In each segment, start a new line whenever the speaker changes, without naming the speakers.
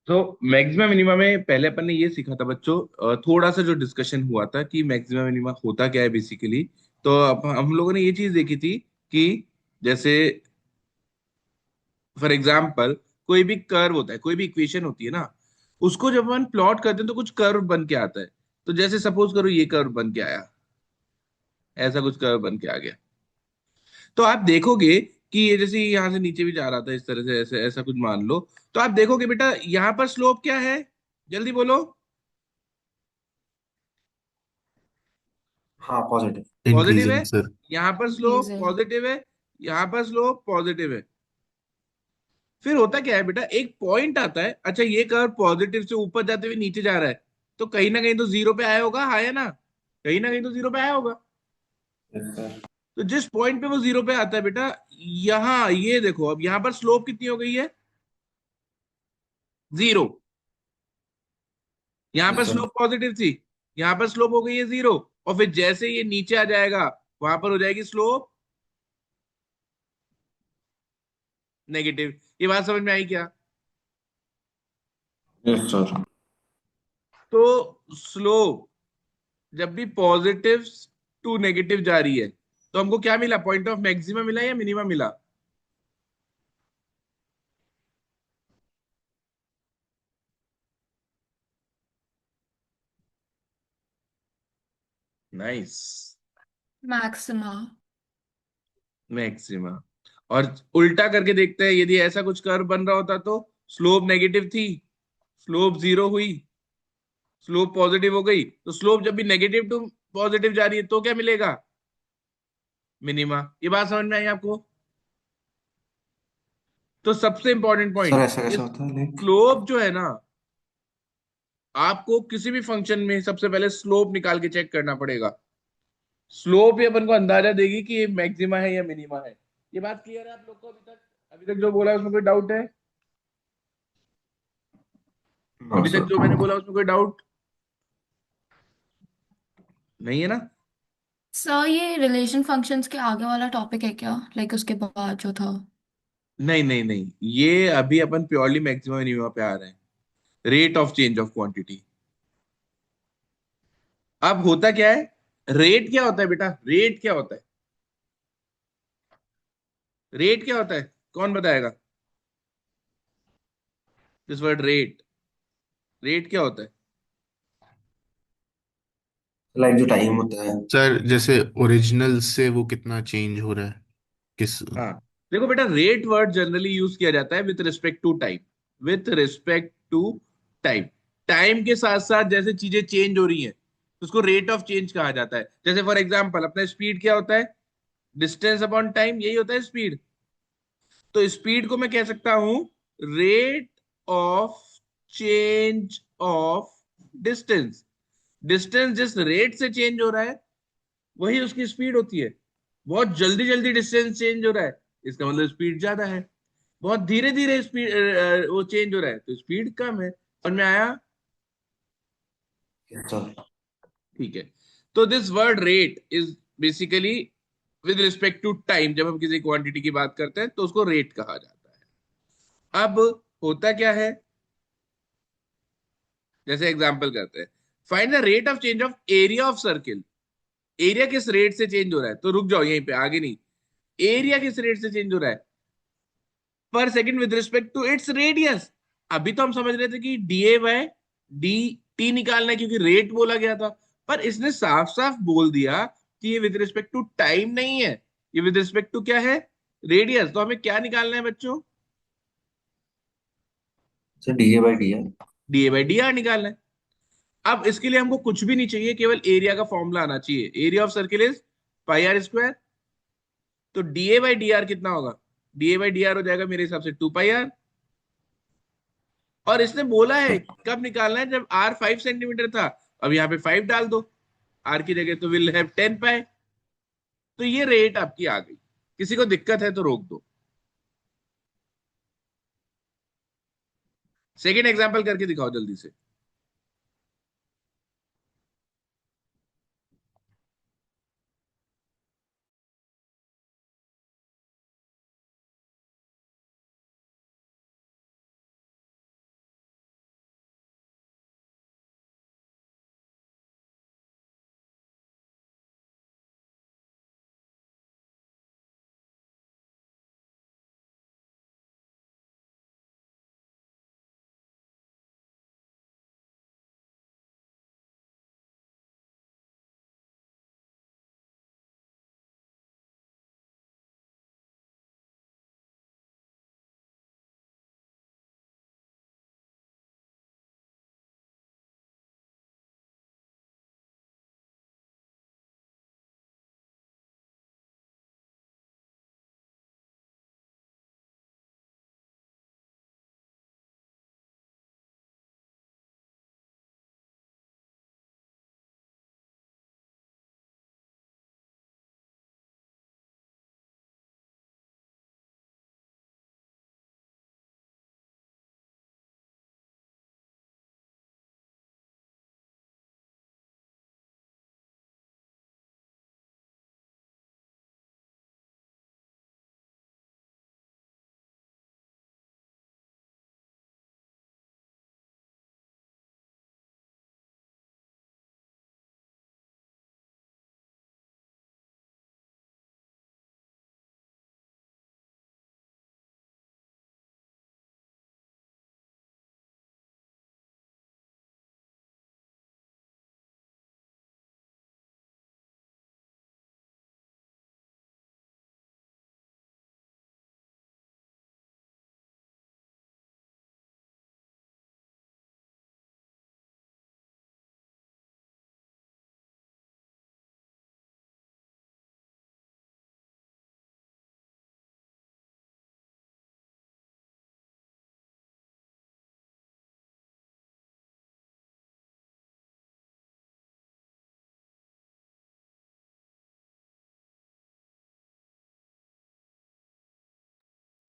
तो maximum minima में पहले अपन ने ये सीखा था बच्चों, थोड़ा सा जो डिस्कशन हुआ था कि मैक्सिमम मिनिमा होता क्या है बेसिकली। तो अब हम लोगों ने ये चीज देखी थी कि जैसे फॉर एग्जाम्पल कोई भी कर्व होता है, कोई भी इक्वेशन होती है ना, उसको जब अपन प्लॉट करते हैं तो कुछ कर्व बन के आता है। तो जैसे सपोज करो ये कर्व बन के आया, ऐसा कुछ कर्व बन के आ गया। तो आप देखोगे कि ये जैसे यहाँ से नीचे भी जा रहा था इस तरह से, ऐसे ऐसा कुछ मान लो। तो आप देखोगे बेटा यहाँ पर स्लोप क्या है, जल्दी बोलो।
हाँ, पॉजिटिव।
पॉजिटिव है।
Increasing sir.
यहाँ पर स्लोप
इंक्रीजिंग।
पॉजिटिव है। यहाँ पर स्लोप पॉजिटिव है। फिर होता क्या है बेटा, एक पॉइंट आता है, अच्छा ये कर्व पॉजिटिव से ऊपर जाते हुए नीचे जा रहा है, तो कहीं ना कहीं तो जीरो पे आया होगा, हाँ या ना, कहीं ना कहीं तो जीरो पे आया होगा।
Yes sir.
तो जिस पॉइंट पे वो जीरो पे आता है बेटा, यहाँ ये देखो, अब यहाँ पर स्लोप कितनी हो गई है, जीरो। यहाँ पर
यस सर।
स्लोप पॉजिटिव थी, यहाँ पर स्लोप हो गई है जीरो। और फिर जैसे ये नीचे आ जाएगा, वहां पर हो जाएगी स्लोप नेगेटिव। ये बात समझ में आई क्या?
Yes sir.
तो स्लोप जब भी पॉजिटिव टू नेगेटिव जा रही है, तो हमको क्या मिला, पॉइंट ऑफ मैक्सिमम मिला या मिनिमम मिला? नाइस।
मैक्सिमा।
मैक्सिमा। और उल्टा करके देखते हैं, यदि ऐसा कुछ कर्व बन रहा होता तो स्लोप नेगेटिव थी, स्लोप जीरो हुई, स्लोप पॉजिटिव हो गई, तो स्लोप जब भी नेगेटिव टू पॉजिटिव जा रही है तो क्या मिलेगा, मिनिमा। ये बात समझ में आई आपको? तो सबसे इंपॉर्टेंट
सर
पॉइंट,
ऐसा
ये
कैसे होता है लाइक?
स्लोप जो है ना, आपको किसी भी फंक्शन में सबसे पहले स्लोप निकाल के चेक करना पड़ेगा। स्लोप ही अपन को अंदाजा देगी कि ये मैक्सिमा है या मिनिमा है। ये बात क्लियर है आप लोग को अभी तक? अभी तक जो बोला है उसमें कोई डाउट है?
नो
अभी तक
सर।
जो मैंने बोला उसमें कोई डाउट नहीं है ना?
सर ये रिलेशन फंक्शंस के आगे वाला टॉपिक है क्या, लाइक उसके बाद जो था?
नहीं नहीं नहीं, ये अभी अपन प्योरली मैक्सिमम मिनिमम पे आ रहे हैं, rate of change of quantity. अब होता क्या है, रेट क्या होता है बेटा, रेट क्या होता है, रेट क्या होता है, कौन बताएगा? दिस वर्ड रेट, रेट क्या होता है?
लाइक जो टाइम होता है।
सर जैसे ओरिजिनल से वो कितना चेंज हो रहा है, किस।
हाँ, देखो बेटा, रेट वर्ड जनरली यूज किया जाता है with respect to time, with respect to time. Time के साथ साथ जैसे चीजें चेंज हो रही हैं, तो उसको रेट ऑफ चेंज कहा जाता है। जैसे फॉर एग्जांपल अपना स्पीड क्या होता है, डिस्टेंस अपॉन टाइम, यही होता है स्पीड। तो स्पीड को मैं कह सकता हूं rate of change of distance. Distance जिस रेट से चेंज हो रहा है वही उसकी स्पीड होती है। बहुत जल्दी जल्दी डिस्टेंस चेंज हो रहा है, इसका मतलब स्पीड ज्यादा है। बहुत धीरे धीरे स्पीड वो चेंज हो रहा है तो स्पीड कम है। समझ में आया?
Yes sir.
ठीक है। तो this word rate is basically with respect to time, जब हम किसी क्वांटिटी की बात करते हैं तो उसको रेट कहा जाता है। अब होता क्या है, जैसे एग्जांपल करते हैं, find the rate of change of area of circle. Area किस रेट से चेंज हो रहा है, तो रुक जाओ यहीं पे, आगे नहीं। एरिया किस रेट से चेंज हो रहा है, पर second with respect to its radius. अभी तो हम समझ रहे थे कि डीए बाय डी टी निकालना है क्योंकि रेट बोला गया था। पर इसने साफ साफ बोल दिया कि ये विद रिस्पेक्ट टू टाइम नहीं है, ये विद रिस्पेक्ट टू क्या है, रेडियस। तो हमें क्या निकालना है बच्चों,
sir D A by D है।
डीए बाई डी आर निकालना है। अब इसके लिए हमको कुछ भी नहीं चाहिए, केवल एरिया का फॉर्मूला आना चाहिए। Area of circle is pi are square. तो डीए बाई डी आर कितना होगा, डीए बाई डी आर हो जाएगा मेरे हिसाब से 2 पाई आर। और इसने बोला है
सर
कब निकालना है, जब आर 5 सेंटीमीटर था। अब यहाँ पे 5 डाल दो आर की जगह, तो विल हैव 10 पाई। तो ये रेट आपकी आ गई। किसी को दिक्कत है तो रोक दो। सेकेंड एग्जाम्पल करके दिखाओ जल्दी से।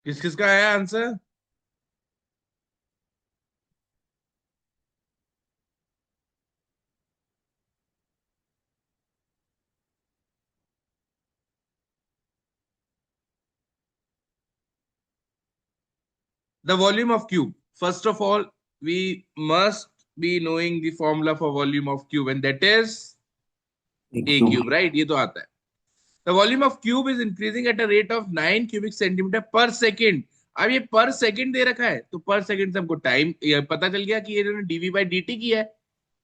किस किस का आया answer? The volume of cube. First of all, we must be knowing the formula for volume of cube, and that is
एक
a
क्यूब।
cube, right? ये तो आता है. The volume of cube is increasing at a rate of 9 cubic centimeter per second. अब ये पर second दे रखा है, तो पर सेकंड से हमको टाइम पता चल गया कि ये डीवी बाई डी की है.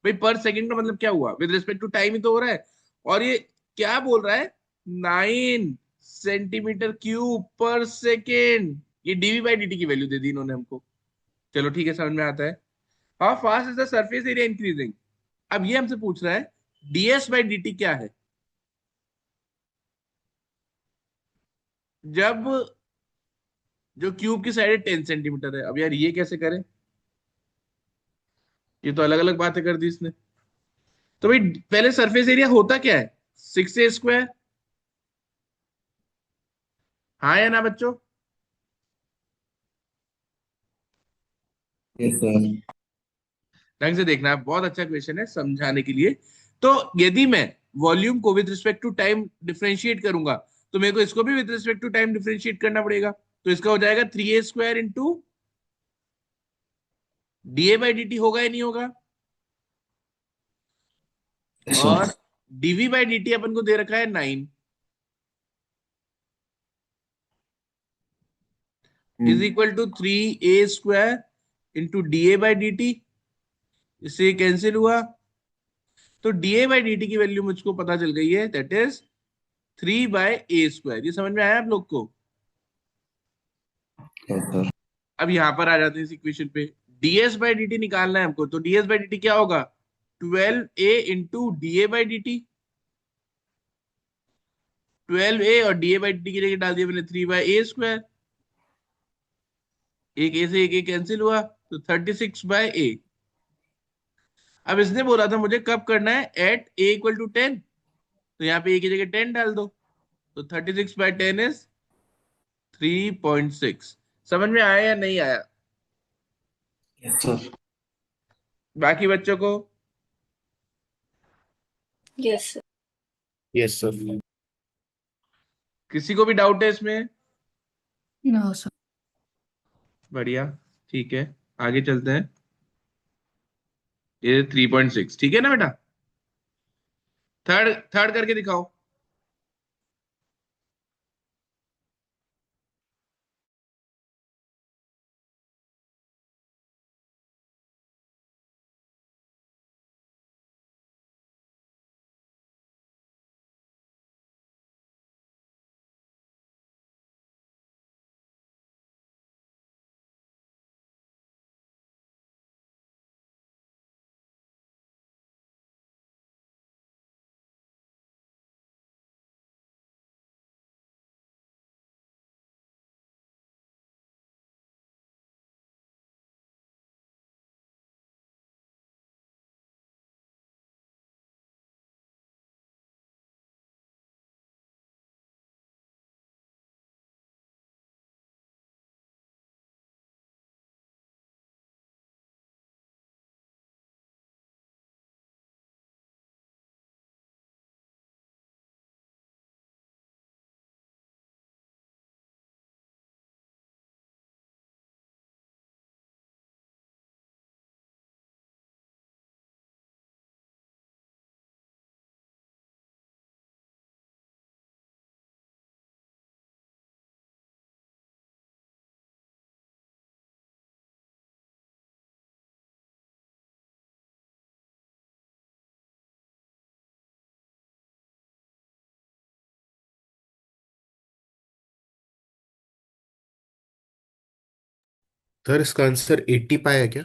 भाई पर सेकंड का मतलब क्या हुआ? विद रिस्पेक्ट टू टाइम ही तो हो रहा है. और ये क्या बोल रहा है? 9 सेंटीमीटर क्यूब पर सेकेंड. ये डीवी बाई डी की वैल्यू दे दी इन्होंने हमको. चलो ठीक है, समझ में आता है. How fast is the surface area increasing. अब ये हमसे पूछ रहा है डीएस बाई डी क्या है. जब जो क्यूब की साइड है 10 सेंटीमीटर है. अब यार ये कैसे करें? ये तो अलग अलग बातें कर दी इसने. तो भाई पहले सरफेस एरिया होता क्या है? 6a² हाँ या ना बच्चों?
Yes sir.
ढंग से देखना, बहुत अच्छा क्वेश्चन है समझाने के लिए. तो यदि मैं वॉल्यूम को with respect to time differentiate करूंगा, तो मेरे को इसको भी with respect to time differentiate करना पड़ेगा. तो इसका हो जाएगा 3a² into d a by d t. होगा या नहीं होगा?
यस
और
sir.
D v by d t अपन को दे रखा है 9 is equal to 3a² into d a by d t. इससे कैंसिल हुआ. तो डीए बाई डी टी की वैल्यू मुझको पता चल गई है, दैट इज 3/a². ये समझ में आया आप लोग को?
Yes sir.
अब यहां पर आ जाते हैं इस इक्वेशन पे. डीएस बाई डी टी निकालना है हमको. तो डीएस बाई डी टी क्या होगा? 12a into d a by d T. 12a और डीए बाई डी टी की जगह डाल दिया मैंने 3/a². एक ए से एक ए कैंसिल हुआ, तो 36/a. अब इसने बोला था मुझे कब करना है, एट ए इक्वल टू 10. तो यहाँ पे ए की जगह 10 डाल दो. तो 36/10 इज 3.6. समझ में आया या नहीं आया?
Yes sir.
बाकी बच्चों को?
Yes sir.
Yes sir.
किसी को भी डाउट है इसमें?
No sir.
बढ़िया. ठीक है, आगे चलते हैं. ये 3.6 ठीक है ना बेटा? थर्ड थर्ड करके दिखाओ.
सर इसका आंसर 80 पाई है क्या?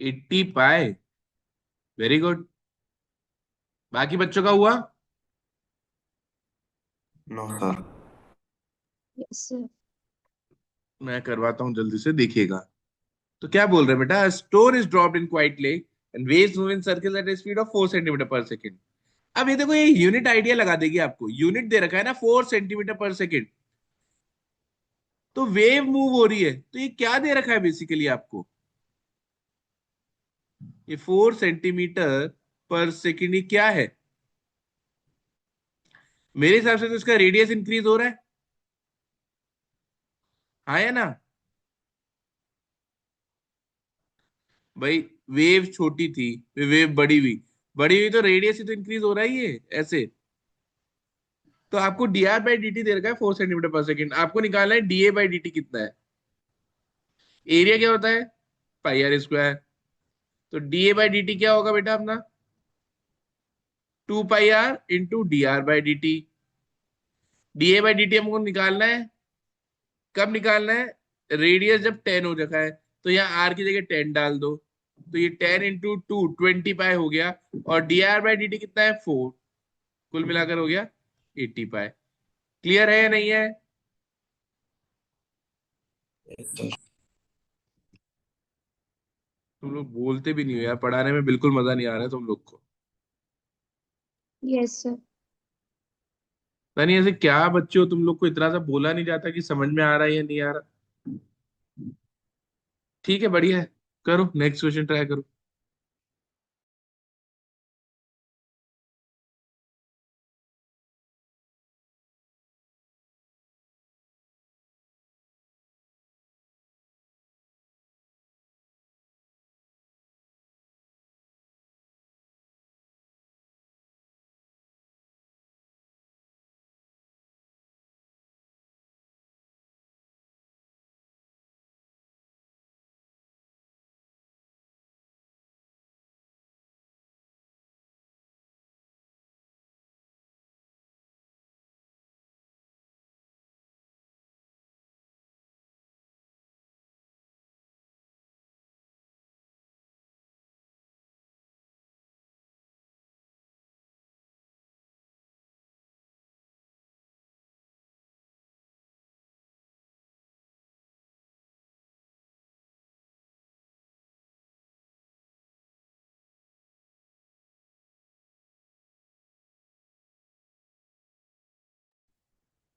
80 पाए. Very good. बाकी बच्चों का हुआ?
No sir.
Yes sir.
मैं करवाता हूं जल्दी से, देखिएगा. तो क्या बोल रहे हैं बेटा? Stone is dropped in quite lake and waves move in circle eight a speed of 4 centimetre पर सेकेंड. अब ये देखो, ये यूनिट आइडिया लगा देगी आपको, यूनिट दे रखा है ना 4 सेंटीमीटर पर सेकेंड, तो वेव मूव हो रही है, तो ये क्या दे रखा है बेसिकली आपको, ये 4 सेंटीमीटर पर सेकेंड, ये क्या है? मेरे हिसाब से तो इसका रेडियस इंक्रीज हो रहा है, हाँ या ना? भाई वेव छोटी थी, वेव बड़ी हुई, बड़ी हुई तो रेडियस ही तो इंक्रीज हो रहा है ये ऐसे। तो आपको dr बाई dt दे रखा है 4 सेंटीमीटर पर सेकेंड, आपको निकालना है da बाई dt कितना है। एरिया क्या होता है, पाई आर स्क्वायर। तो da बाई dt क्या होगा बेटा अपना, 2 pi r into d r by d t. da by dt हमको निकालना है, कब निकालना है, रेडियस जब 10 हो रखा है, तो यहाँ आर की जगह 10 डाल दो, तो ये 10 इंटू 2 20 पाई हो गया, और D r by d T कितना है 4, कुल मिलाकर हो गया 80 पाई। क्लियर है या नहीं है?
Yes sir.
तुम लोग बोलते भी नहीं हो यार, पढ़ाने में बिल्कुल मजा नहीं आ रहा है तुम लोग को।
Yes, sir.
पता नहीं ऐसे क्या बच्चे हो तुम लोग, को इतना सा बोला नहीं जाता कि समझ में आ रहा है या नहीं आ रहा। ठीक है, बढ़िया है, करो नेक्स्ट क्वेश्चन ट्राई करो।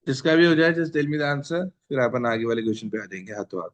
जिसका भी हो जाए just tell me the answer, फिर अपन आगे वाले क्वेश्चन पे आ जाएंगे हाथों हाथ।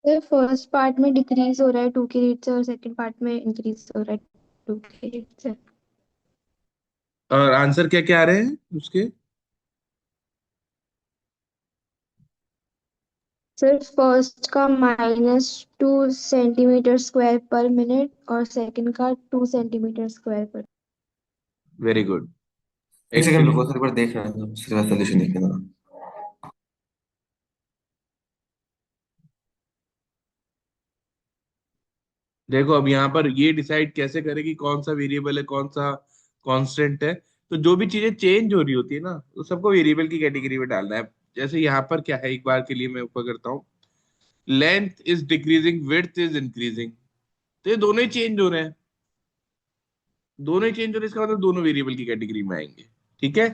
सर फर्स्ट पार्ट में डिक्रीज हो रहा है 2 के रेट से और सेकंड पार्ट में इंक्रीज हो रहा है 2 के रेट से।
और आंसर क्या क्या आ रहे हैं उसके?
सर फर्स्ट का -2 सेंटीमीटर स्क्वायर पर मिनट और सेकंड का 2 सेंटीमीटर स्क्वायर पर।
वेरी गुड,
एक सेकंड
एक्चुअली।
रुको सर, एक बार देख रहा था, उसके बाद सोल्यूशन देखने दो।
देखो अब यहाँ पर ये डिसाइड कैसे करें कि कौन सा वेरिएबल है कौन सा कांस्टेंट है। तो जो भी चीजें चेंज हो रही होती है ना, तो सबको वेरिएबल की कैटेगरी में डालना है। जैसे यहाँ पर क्या है, एक बार के लिए मैं ऊपर करता हूँ, length is decreasing width is increasing, तो ये दोनों ही चेंज हो रहे हैं, दोनों ही चेंज हो रहे हैं, इसका मतलब दोनों वेरिएबल की कैटेगरी में आएंगे। ठीक है।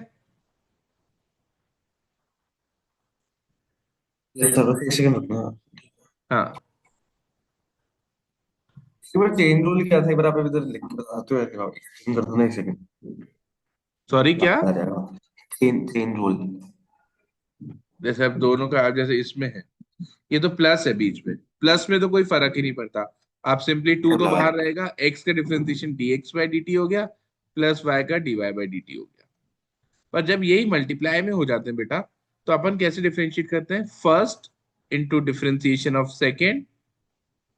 यस सर, बस एक सेकंड रुकना।
हाँ,
इसके बाद चेन रूल क्या था, एक बार आप इधर लिख के बताते हो, एक्सप्लेन कर दो ना, एक सेकंड।
सॉरी क्या?
याद आ जाएगा। Chain chain rule.
जैसे अब दोनों का, जैसे इसमें है, ये तो प्लस है बीच में, प्लस में तो कोई फर्क ही नहीं पड़ता। आप सिंपली टू तो बाहर रहेगा, एक्स का differentiation d x by d t हो गया, प्लस वाई का d y by d t हो गया। पर जब यही मल्टीप्लाई में हो जाते हैं बेटा, तो अपन कैसे डिफरेंशिएट करते हैं, first into differentiation of second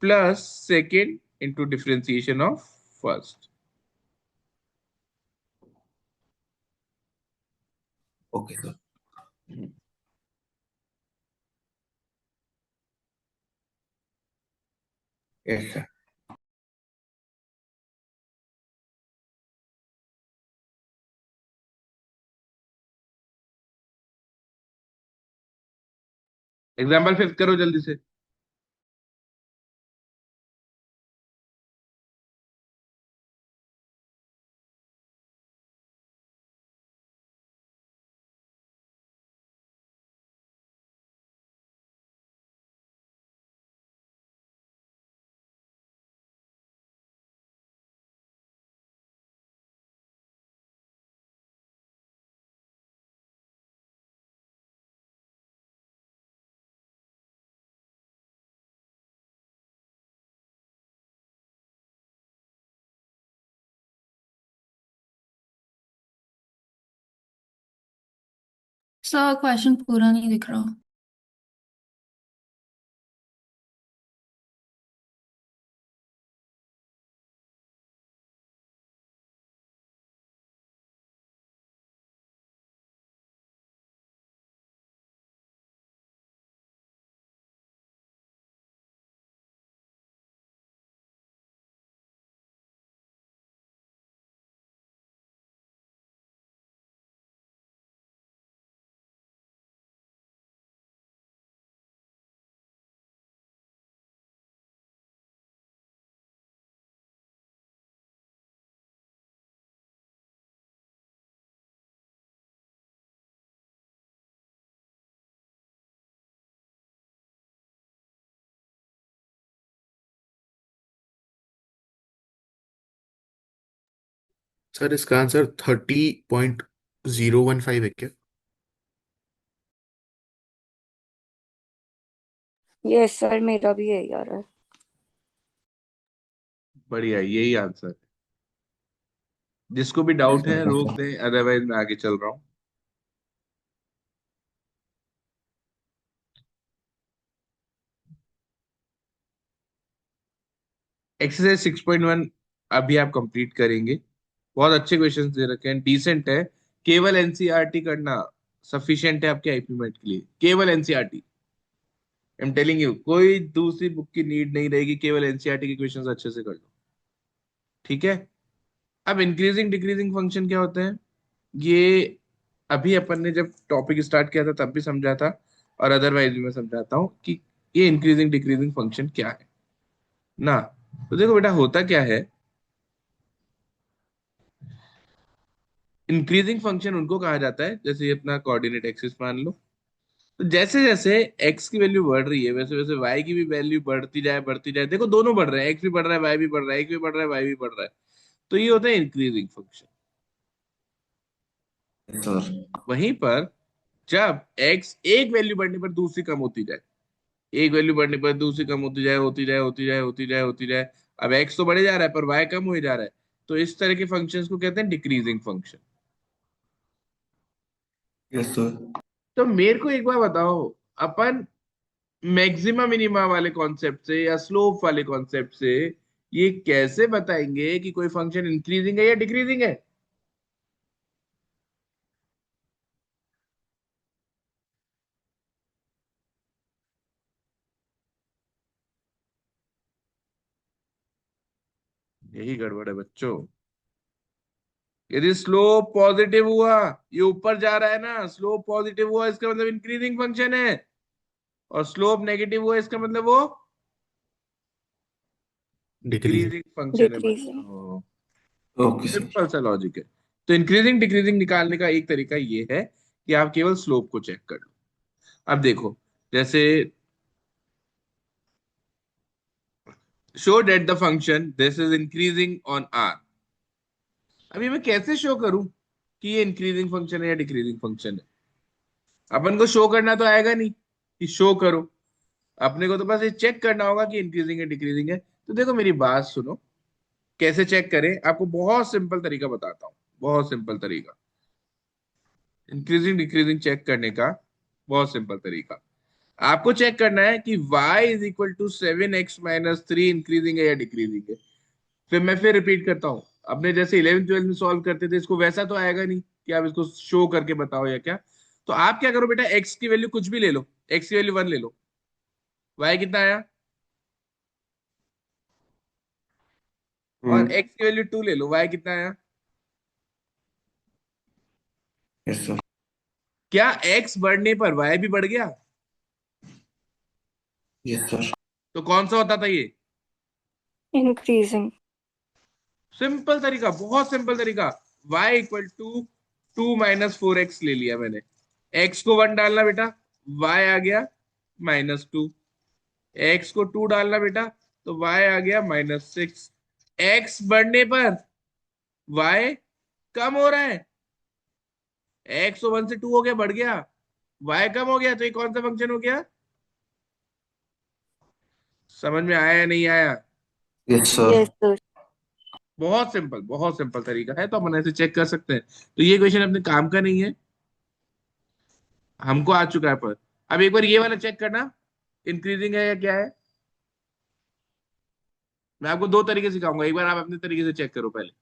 plus second into differentiation of first.
Okay sir. Yes sir.
Example fifth करो जल्दी से।
सर क्वेश्चन पूरा नहीं दिख रहा।
सर इसका आंसर 30.015 है क्या?
यस सर, मेरा भी यही आ रहा है।
बढ़िया, यही आंसर है। जिसको भी
यस
डाउट है
सर।
रोक दें, अदरवाइज मैं आगे चल रहा हूँ। एक्सरसाइज 6.1 अभी आप कंप्लीट करेंगे। बहुत अच्छे क्वेश्चंस दे रखे हैं, डिसेंट है। केवल एनसीईआरटी करना सफिशिएंट है आपके आईपी मेट के लिए। केवल NCERT, I am telling you, कोई दूसरी बुक की नीड नहीं रहेगी, केवल एनसीईआरटी के क्वेश्चंस अच्छे से कर लो। ठीक है। अब इंक्रीजिंग डिक्रीजिंग फंक्शन क्या होते हैं, ये अभी अपन ने जब टॉपिक स्टार्ट किया था तब भी समझा था, और अदरवाइज भी मैं समझाता हूँ कि ये इंक्रीजिंग डिक्रीजिंग फंक्शन क्या है ना। तो देखो बेटा, होता क्या है, इंक्रीजिंग फंक्शन उनको कहा जाता है, जैसे ये अपना कोऑर्डिनेट एक्सिस मान लो। तो जैसे जैसे x की वैल्यू बढ़ रही है, वैसे वैसे y की भी वैल्यू बढ़ती जाए। देखो दोनों बढ़ रहे हैं, x भी बढ़ रहा है, y भी बढ़ रहा है, x भी बढ़ रहा है, y भी बढ़ रहा है। तो ये होता है इंक्रीजिंग फंक्शन।
Yes sir.
वहीं पर जब x एक वैल्यू बढ़ने पर दूसरी कम होती जाए, एक वैल्यू बढ़ने पर दूसरी कम होती जाए, अब x तो बढ़े जा रहा है पर y कम हो जा रहा है, तो इस तरह के फंक्शंस को कहते हैं डिक्रीजिंग फंक्शन।
Yes sir.
तो मेरे को एक बार बताओ, अपन मैक्सिमा मिनिमा वाले कॉन्सेप्ट से या स्लोप वाले कॉन्सेप्ट से ये कैसे बताएंगे कि कोई फंक्शन इंक्रीजिंग है या डिक्रीजिंग है? यही गड़बड़ है बच्चों। यदि स्लोप पॉजिटिव हुआ, ये ऊपर जा रहा है ना, स्लोप पॉजिटिव हुआ इसका मतलब इंक्रीजिंग फंक्शन है, और स्लोप नेगेटिव हुआ इसका मतलब वो
डिक्रीजिंग।
डिक्रीजिंग फंक्शन है
डिक्रीजिंग।
बच्चों।
Okay sir.
सिंपल सा लॉजिक है। तो इंक्रीजिंग डिक्रीजिंग निकालने का एक तरीका ये है कि आप केवल स्लोप को चेक कर लो। अब देखो, जैसे show that the function this is increasing on R. अभी मैं कैसे शो करूं कि ये इंक्रीजिंग फंक्शन है या डिक्रीजिंग फंक्शन है? अपन को शो करना तो आएगा नहीं कि शो करो, अपने को तो बस ये चेक करना होगा कि इंक्रीजिंग है डिक्रीजिंग है। तो देखो मेरी बात सुनो, कैसे चेक करें, आपको बहुत सिंपल तरीका बताता हूँ। बहुत सिंपल तरीका इंक्रीजिंग डिक्रीजिंग चेक करने का, बहुत सिंपल तरीका। आपको चेक करना है कि y is equal to 7x-3 increasing है या डिक्रीजिंग है। फिर रिपीट करता हूँ, अपने जैसे 11th 12th में सॉल्व करते थे, इसको वैसा तो आएगा नहीं कि आप इसको शो करके बताओ या क्या। तो आप क्या करो बेटा, x की वैल्यू कुछ भी ले लो, x की वैल्यू 1 ले लो, y कितना आया, और
हम्म।
x की वैल्यू 2 ले लो, y कितना आया।
Yes sir.
क्या x बढ़ने पर y भी बढ़ गया?
Yes sir.
तो कौन सा होता था ये?
इंक्रीजिंग।
सिंपल तरीका, बहुत सिंपल तरीका। y इक्वल टू 2 - 4x ले लिया मैंने। x को 1 डालना बेटा, y आ गया -2। x को 2 डालना बेटा, तो y आ गया -6। x बढ़ने पर y कम हो रहा है। x तो 1 से 2 हो गया, बढ़ गया। y कम हो गया, तो ये कौन सा फंक्शन हो गया? समझ में आया या नहीं आया?
Yes sir.
Yes sir.
बहुत सिंपल तरीका है, तो अपन ऐसे चेक कर सकते हैं। तो ये क्वेश्चन अपने काम का नहीं है, हमको आ चुका है। पर अब एक बार ये वाला चेक करना, इंक्रीजिंग है या क्या है। मैं आपको दो तरीके सिखाऊंगा, एक बार आप अपने तरीके से चेक करो पहले।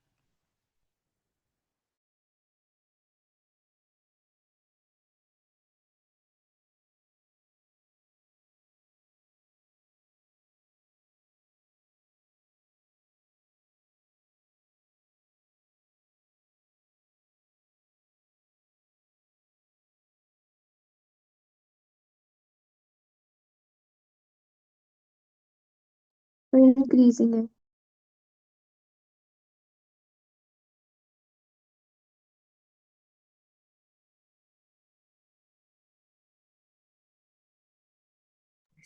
इंक्रीजिंग है।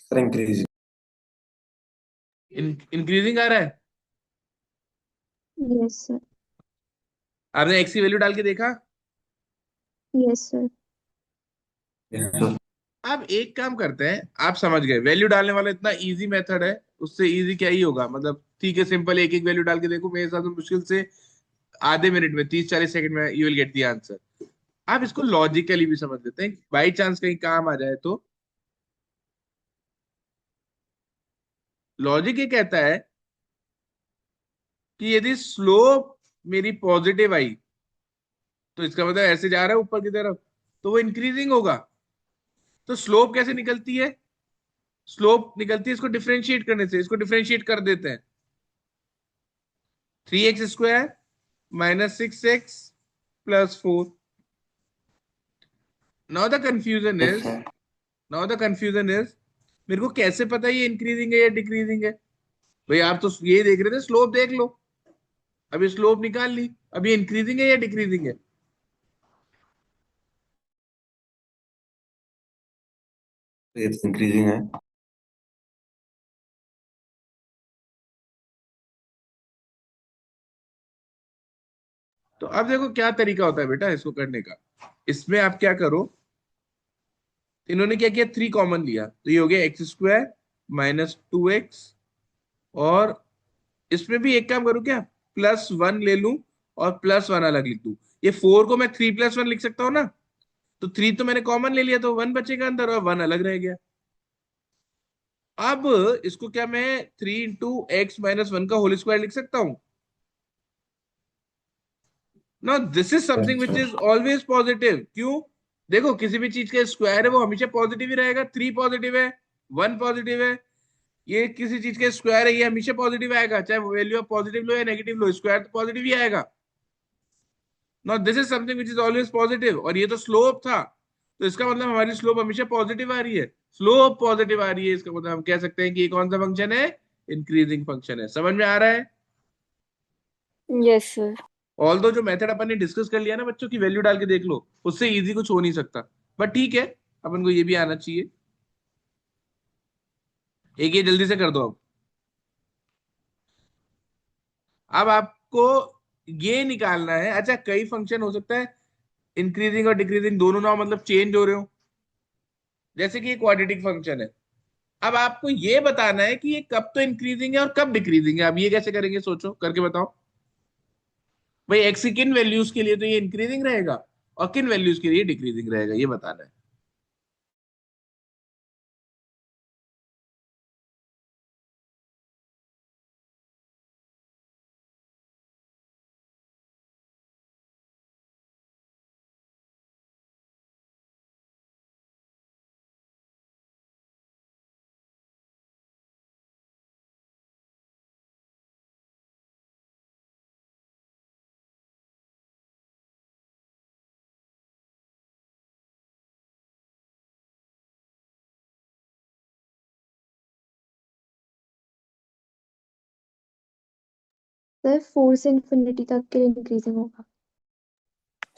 Sir increase.
इंक्रीजिंग आ रहा है।
Yes sir.
आपने एक्स की वैल्यू डाल के देखा?
Yes sir.
Yes sir.
अब एक काम करते हैं, आप समझ गए वैल्यू डालने वाला इतना इजी मेथड है, उससे इजी क्या ही होगा। मतलब ठीक है, सिंपल एक एक वैल्यू डाल के देखो, मेरे हिसाब से मुश्किल से आधे मिनट में, 30 40 सेकंड में you will get the answer. आप इसको लॉजिकली भी समझ लेते हैं, बाई चांस कहीं काम आ जाए तो। लॉजिक ये कहता है कि यदि स्लोप मेरी पॉजिटिव आई, तो इसका मतलब ऐसे जा रहा है ऊपर की तरफ, तो वो इंक्रीजिंग होगा। तो स्लोप कैसे निकलती है? स्लोप निकलती है इसको डिफरेंशिएट करने से। इसको डिफरेंशिएट कर देते हैं। 3x² -6x +4। Now the confusion
yes
is,
sir.
Now the confusion is, मेरे को कैसे पता ये इंक्रीजिंग है या डिक्रीजिंग है? भाई आप तो ये देख रहे थे, स्लोप देख लो। अभी स्लोप निकाल ली, अभी इंक्रीजिंग है या डिक्रीजिंग है?
ये इंक्रीजिंग है।
तो अब देखो क्या तरीका होता है बेटा इसको करने का। इसमें आप क्या करो, इन्होंने क्या किया, 3 कॉमन लिया, तो ये हो गया x² -2x। और इसमें भी एक काम करूं क्या, +1 ले लूं और +1 अलग लिख दूं। ये 4 को मैं 3 + 1 लिख सकता हूँ ना। तो 3 तो मैंने कॉमन ले लिया, तो 1 बचेगा अंदर और 1 अलग रह गया। अब इसको क्या मैं 3 × x - 1 का होल स्क्वायर लिख सकता हूँ? ना, this is something
yes
which
sir.
Is always positive. क्यों? देखो किसी भी चीज का स्क्वायर है वो हमेशा पॉजिटिव ही रहेगा। 3 पॉजिटिव है, 1 पॉजिटिव है। ये किसी चीज का स्क्वायर है, ये हमेशा पॉजिटिव आएगा, चाहे वैल्यू ऑफ पॉजिटिव लो या नेगेटिव लो, स्क्वायर तो पॉजिटिव ही आएगा। Now this is something which is always positive, और ये तो स्लोप था, तो इसका मतलब हमारी स्लोप हमेशा पॉजिटिव आ रही है। स्लोप पॉजिटिव आ रही है, इसका मतलब हम कह सकते हैं कि ये कौन सा फंक्शन है? इंक्रीजिंग फंक्शन है। समझ में आ रहा है?
Yes sir.
ऑल्दो जो मेथड अपन ने डिस्कस कर लिया ना बच्चों की वैल्यू डाल के देख लो, उससे इजी कुछ हो नहीं सकता। बट ठीक है, अपन को ये भी आना चाहिए। एक ये जल्दी से कर दो अब आपको ये निकालना है। अच्छा, कई फंक्शन हो सकता है इंक्रीजिंग और डिक्रीजिंग दोनों ना हो, मतलब चेंज हो रहे हो, जैसे कि ये क्वाड्रेटिक फंक्शन है। अब आपको ये बताना है कि ये कब तो इंक्रीजिंग है और कब डिक्रीजिंग है। अब ये कैसे करेंगे, सोचो करके बताओ। भाई एक्स की किन वैल्यूज के लिए तो ये इंक्रीजिंग रहेगा और किन वैल्यूज के लिए डिक्रीजिंग रहेगा, ये बताना है।
सर 4 से इंफिनिटी तक के लिए इंक्रीजिंग होगा।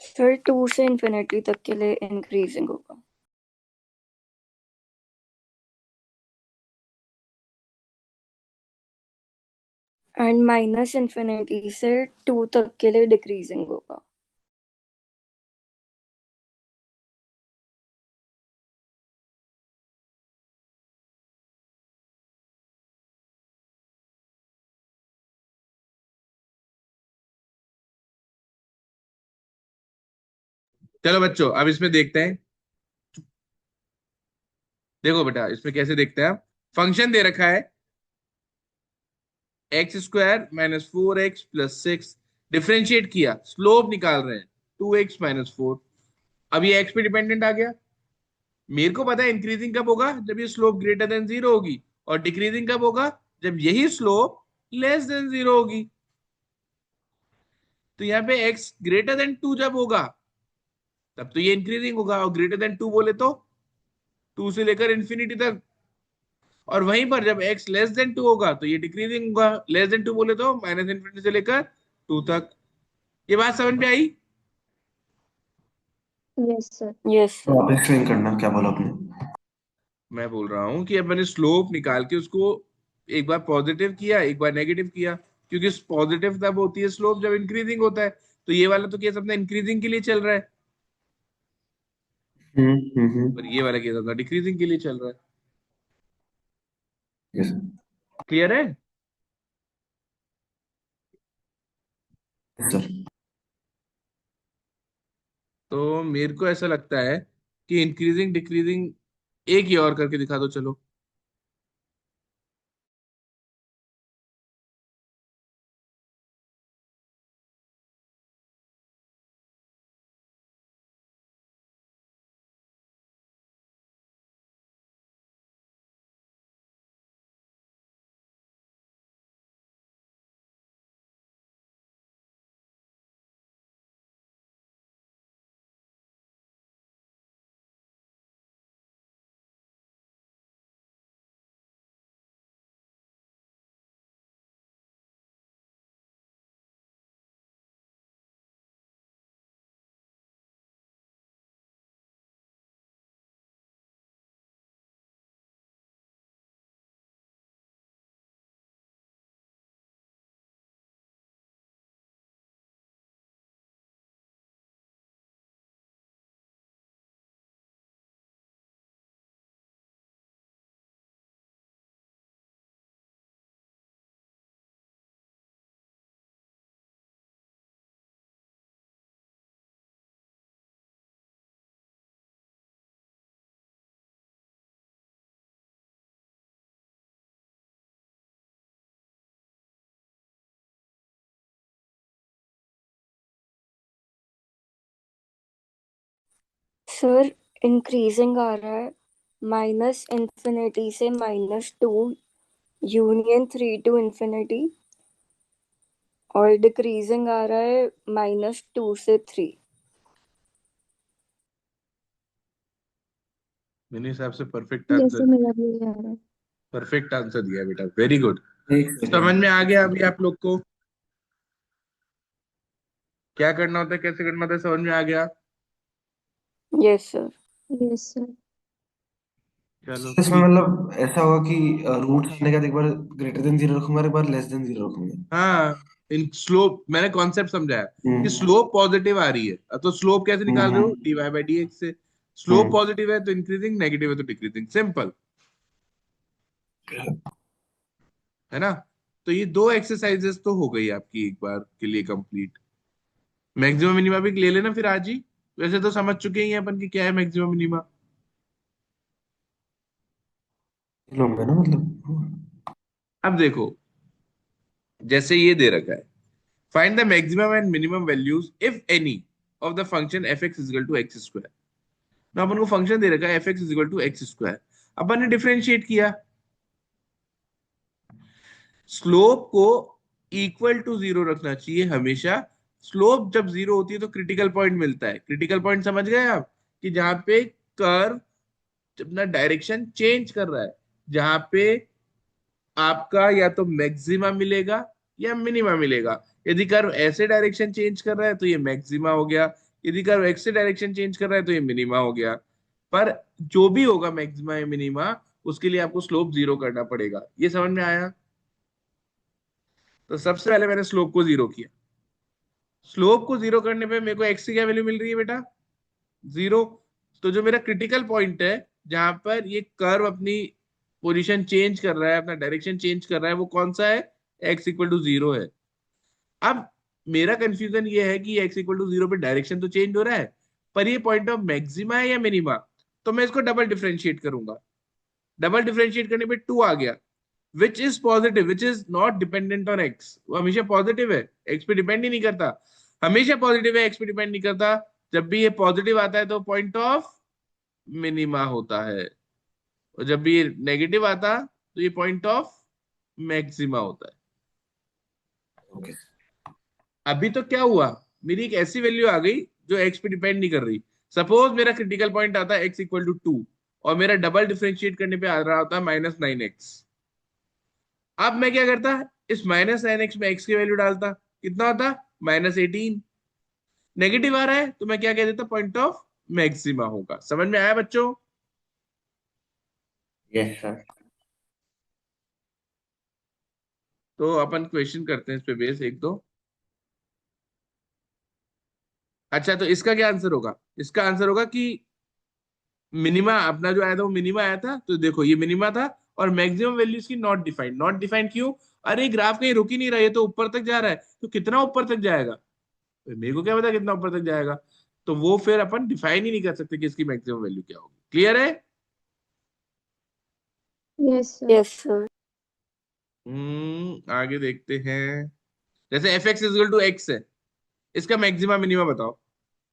सर 2 से इंफिनिटी तक के लिए इंक्रीजिंग होगा। एंड माइनस इंफिनिटी से 2 तक के लिए डिक्रीजिंग होगा।
चलो बच्चों, अब इसमें देखते हैं। देखो बेटा, इसमें कैसे देखते हैं आप। फंक्शन दे रखा है x² - 4x + 6, डिफरेंशिएट किया, स्लोप निकाल रहे हैं 2x - 4। अब ये x पे डिपेंडेंट आ गया। मेरे को पता है इंक्रीजिंग कब होगा, जब ये स्लोप ग्रेटर देन 0 होगी, और डिक्रीजिंग कब होगा, जब यही स्लोप लेस देन 0 होगी। तो यहाँ पे x > 2 जब होगा, तब तो ये इंक्रीजिंग होगा, और > 2 बोले तो 2 से लेकर इंफिनिटी तक। और वहीं पर जब x <2 होगा तो ये डिक्रीजिंग होगा, <2 बोले तो -∞ से लेकर 2 तक। ये बात समझ में आई?
Yes sir.
यस
तो
सर।
आप एक्सप्लेन करना क्या बोला आपने।
मैं बोल रहा हूँ कि अब मैंने स्लोप निकाल के उसको एक बार पॉजिटिव किया, एक बार नेगेटिव किया, क्योंकि पॉजिटिव तब होती है स्लोप जब इंक्रीजिंग होता है। तो ये वाला तो केस अपना इंक्रीजिंग के लिए चल रहा है, और ये वाला केस अपना डिक्रीजिंग के लिए चल रहा है।
यस
क्लियर है?
सर।
तो मेरे को ऐसा लगता है कि इंक्रीजिंग डिक्रीजिंग एक ही और करके दिखा दो, चलो।
सर इंक्रीजिंग आ रहा है -∞ से -2 यूनियन 3 to इंफिनिटी, और डिक्रीजिंग आ रहा है -2 से 3।
मेरे हिसाब से परफेक्ट
यस
आंसर
सर,
दिया।
मेरा भी यही आ रहा है।
परफेक्ट आंसर दिया बेटा, वेरी गुड।
एक
समझ में आ गया अभी
सेकेंड।
आप लोग को क्या करना होता है, कैसे करना होता है, समझ में आ गया?
Yes sir.
Yes sir.
चलो
इसमें
ठीक।
मतलब ऐसा होगा कि रूट आने के बाद एक बार > 0 रखूंगा, एक बार <0 रखूंगा।
हाँ, इन स्लोप मैंने कॉन्सेप्ट समझाया कि
हम्म
स्लोप पॉजिटिव आ रही है, तो स्लोप कैसे निकाल रहे हो,
हम्म
dy/dx से। स्लोप
हम्म
पॉजिटिव है तो इंक्रीजिंग, नेगेटिव है तो डिक्रीजिंग, सिंपल है ना। तो ये दो एक्सरसाइजेस तो हो गई आपकी एक बार के लिए कंप्लीट। मैक्सिमम मिनिमा भी ले लेना फिर आज ही। वैसे तो समझ चुके ही हैं अपन की क्या है मैक्सिमम मिनिमा।
लूंगा ना मतलब।
अब देखो, जैसे ये दे रखा है, find the maximum and minimum values if any of the function f(x)=x²। ना अपन को फंक्शन दे रखा है f(x)=x²। अपन ने डिफरेंशिएट किया, स्लोप को इक्वल टू 0 रखना चाहिए हमेशा। स्लोप जब 0 होती है तो क्रिटिकल पॉइंट मिलता है। क्रिटिकल पॉइंट समझ गए आप, कि जहां पे कर्व अपना डायरेक्शन चेंज कर रहा है, जहां पे आपका या तो मैक्सिमा मिलेगा या मिनिमा मिलेगा। यदि कर्व ऐसे डायरेक्शन चेंज कर रहा है तो ये मैक्सिमा हो गया, यदि कर्व एक्स से डायरेक्शन चेंज कर रहा है तो ये मिनिमा हो गया। पर जो भी होगा मैक्सिमा या मिनिमा, उसके लिए आपको स्लोप जीरो करना पड़ेगा। ये समझ में आया? तो सबसे पहले मैंने स्लोप को जीरो किया। स्लोप को जीरो करने पे मेरे को एक्स की क्या वैल्यू मिल रही है बेटा? जीरो। तो जो मेरा क्रिटिकल पॉइंट है, जहां पर ये कर्व अपनी पोजीशन चेंज कर रहा है, अपना डायरेक्शन चेंज कर रहा है, वो कौन सा है? एक्स इक्वल टू जीरो है। अब मेरा कंफ्यूजन ये है कि एक्स इक्वल टू जीरो पे डायरेक्शन तो चेंज हो रहा है, पर ये पॉइंट ऑफ मैक्सिमा है या मिनिमा? तो मैं इसको डबल डिफरेंशिएट करूंगा। डबल डिफरेंशिएट करने पे टू आ गया, which is positive, which is not dependent on x. वो हमेशा पॉजिटिव है, एक्स पे डिपेंड ही नहीं करता। हमेशा पॉजिटिव है, एक्स पे डिपेंड नहीं करता। जब भी ये पॉजिटिव आता है तो पॉइंट ऑफ मिनिमा होता है, और जब भी ये नेगेटिव आता तो ये पॉइंट ऑफ मैक्सिमा होता है।
ओके।
अभी तो क्या हुआ, मेरी एक ऐसी वैल्यू आ गई जो एक्स पे डिपेंड नहीं कर रही। सपोज मेरा क्रिटिकल पॉइंट आता है एक्स इक्वल टू टू, और मेरा डबल डिफरेंशिएट करने पे आ रहा होता है -9x। अब मैं क्या करता, इस -9x में एक्स की वैल्यू डालता, कितना होता? -18। नेगेटिव आ रहा है तो मैं क्या कह देता? पॉइंट ऑफ मैक्सिमा होगा। समझ में आया बच्चों?
Yes sir.
तो अपन क्वेश्चन करते हैं इस पे बेस एक दो। अच्छा, तो इसका क्या आंसर होगा? इसका आंसर होगा कि मिनिमा अपना जो आया था वो मिनिमा आया था, तो देखो ये मिनिमा था, और मैक्सिमम वैल्यू इसकी नॉट डिफाइंड। नॉट डिफाइंड क्यों? अरे ग्राफ कहीं रुक ही नहीं रहा, ये तो ऊपर तक जा रहा है, तो कितना ऊपर तक जाएगा? तो मेरे को क्या पता कितना ऊपर तक जाएगा? तो वो फिर अपन डिफाइन ही नहीं कर सकते कि इसकी मैक्सिमम वैल्यू क्या होगी। क्लियर है?
Yes sir.
Yes, sir.
आगे देखते हैं। जैसे f x is equal to x है, इसका मैक्सिमा मिनिमा बताओ।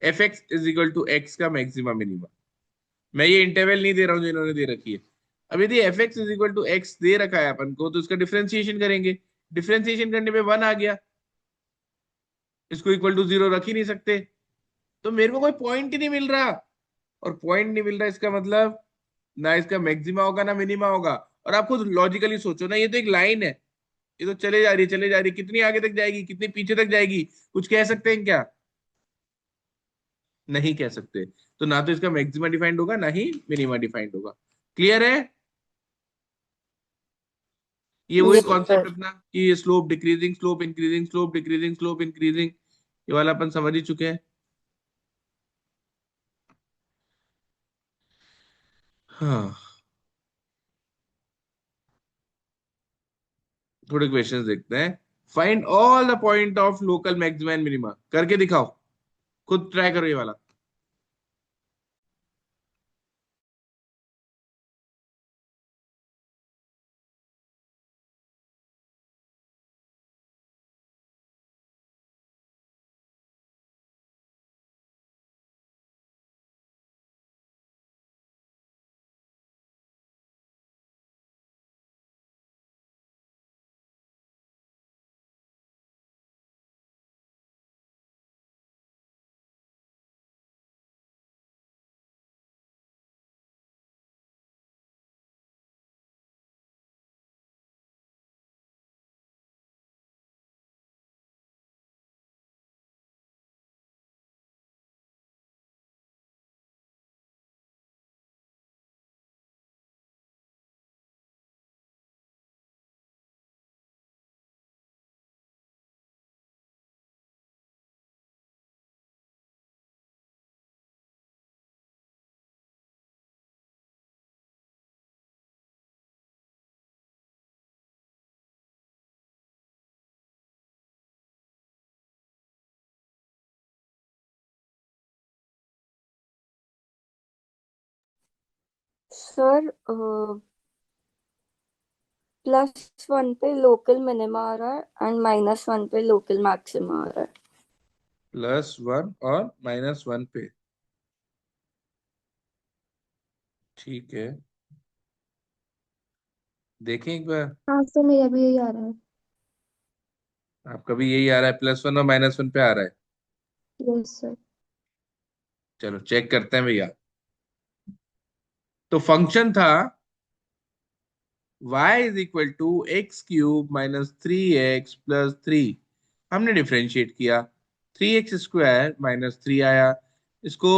F x is equal to x का मैक्सिमा मिनिमा। मैं ये इंटरवल नहीं दे रहा हूं जो इन्होंने दे रखी है। अब यदि f x is equal to x दे रखा है अपन को, तो इसका डिफरेंशिएशन करेंगे। डिफरेंशिएशन करने पे वन आ गया, इसको इक्वल टू जीरो रख ही नहीं सकते। तो मेरे को कोई पॉइंट ही नहीं मिल रहा, और पॉइंट नहीं मिल रहा इसका मतलब ना इसका मैक्सिमा होगा ना मिनिमा होगा। और आप खुद लॉजिकली सोचो ना, ये तो एक लाइन है, ये तो चले जा रही है चले जा रही है, कितनी आगे तक जाएगी, कितनी पीछे तक जाएगी, कुछ कह सकते हैं क्या? नहीं कह सकते। तो ना तो इसका मैक्सिमा डिफाइंड होगा ना ही मिनिमा डिफाइंड होगा। क्लियर है? ये वही
Yes,
कॉन्सेप्ट
sir.
अपना कि slope decreasing, slope increasing, slope decreasing, slope increasing, ये वाला अपन समझ ही चुके हैं। हाँ, थोड़े क्वेश्चंस देखते हैं। Find all the point of local maxima and minima, करके दिखाओ, खुद ट्राई करो ये वाला।
सर +1 पे लोकल मिनिमा आ रहा है एंड -1 पे लोकल मैक्सिमा आ रहा है।
+1 और -1 पे, ठीक है। देखें एक बार।
हाँ सर, मेरा भी यही आ रहा है।
आपका भी यही आ रहा है, +1 और -1 पे आ रहा है?
Yes sir.
चलो चेक करते हैं भैया। तो फंक्शन था y is equal to x cube minus 3x + 3। हमने डिफ्रेंशिएट किया, 3x² माइनस 3 आया, इसको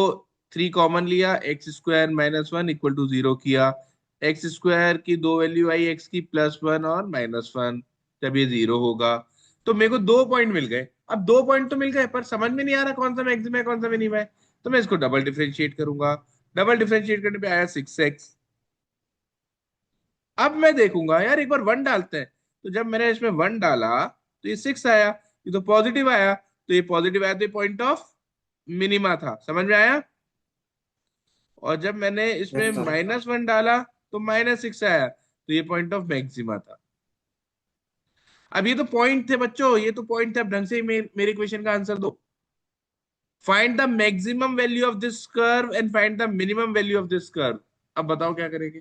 3 कॉमन लिया, x² माइनस 1 इक्वल टू 0 किया, x² की दो वैल्यू आई, x की +1 और -1, जब ये 0 होगा तो मेरे को 2 पॉइंट मिल गए। अब 2 पॉइंट तो मिल गए पर समझ में नहीं आ रहा कौन सा मैक्सिमम है कौन सा मिनिमम है, तो मैं इसको डबल डिफरेंशिएट करूंगा। डबल डिफरेंशिएट करने पे आया 6x। अब मैं देखूंगा यार एक बार 1 डालते हैं, तो जब मैंने इसमें 1 डाला तो ये 6 आया, ये तो पॉजिटिव आया, तो ये पॉजिटिव आया तो ये पॉइंट ऑफ मिनिमा था, समझ में आया। और जब मैंने इसमें
यस सर।
-1 डाला तो -6 आया, तो ये पॉइंट ऑफ मैक्सिमा था। अब ये तो पॉइंट थे बच्चों, ये तो पॉइंट थे, अब ढंग से ही मेरे क्वेश्चन का आंसर दो। Find the maximum value of this curve and find the minimum value of this curve. अब बताओ क्या करेंगे।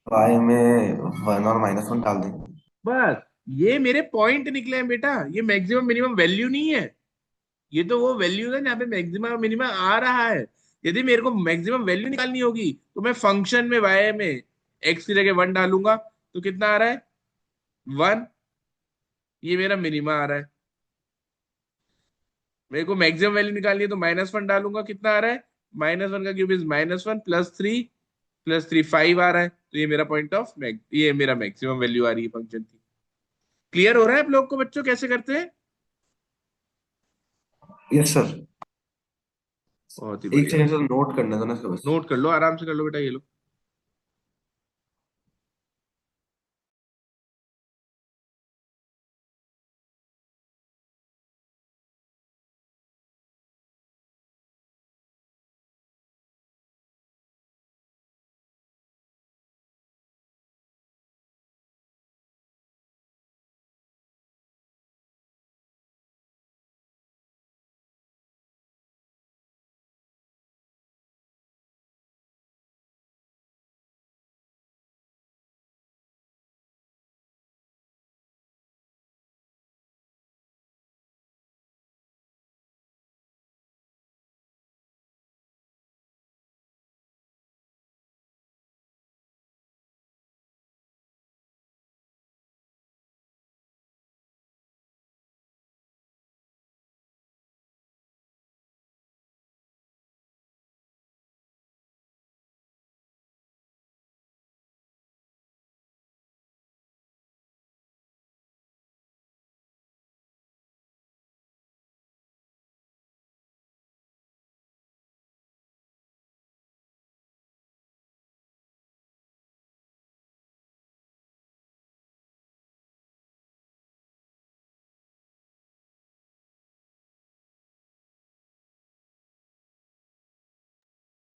वाई में 1 और -1 डाल देंगे।
बस, ये मेरे पॉइंट निकले हैं बेटा, ये मैक्सिमम मिनिमम वैल्यू नहीं है, ये तो वो वैल्यू है जहाँ पे मैक्सिमम और मिनिमम आ रहा है। यदि मेरे को मैक्सिमम वैल्यू निकालनी होगी तो मैं फंक्शन में y में x की जगह 1 डालूंगा, तो कितना आ रहा है 1, ये मेरा मिनिमा आ रहा है। मेरे को मैक्सिमम वैल्यू निकालनी है तो -1 डालूंगा, कितना आ रहा है -1 का क्यूब इज -1 +3 5 आ रहा है, तो ये मेरा पॉइंट ऑफ ये मेरा मैक्सिमम वैल्यू आ रही है फंक्शन की। क्लियर हो रहा है आप लोग को बच्चों कैसे करते हैं।
Yes sir.
बहुत ही
एक
बढ़िया।
सेकंड सर, नोट करना था ना इसका बस।
नोट कर लो, आराम से कर लो बेटा, ये लो।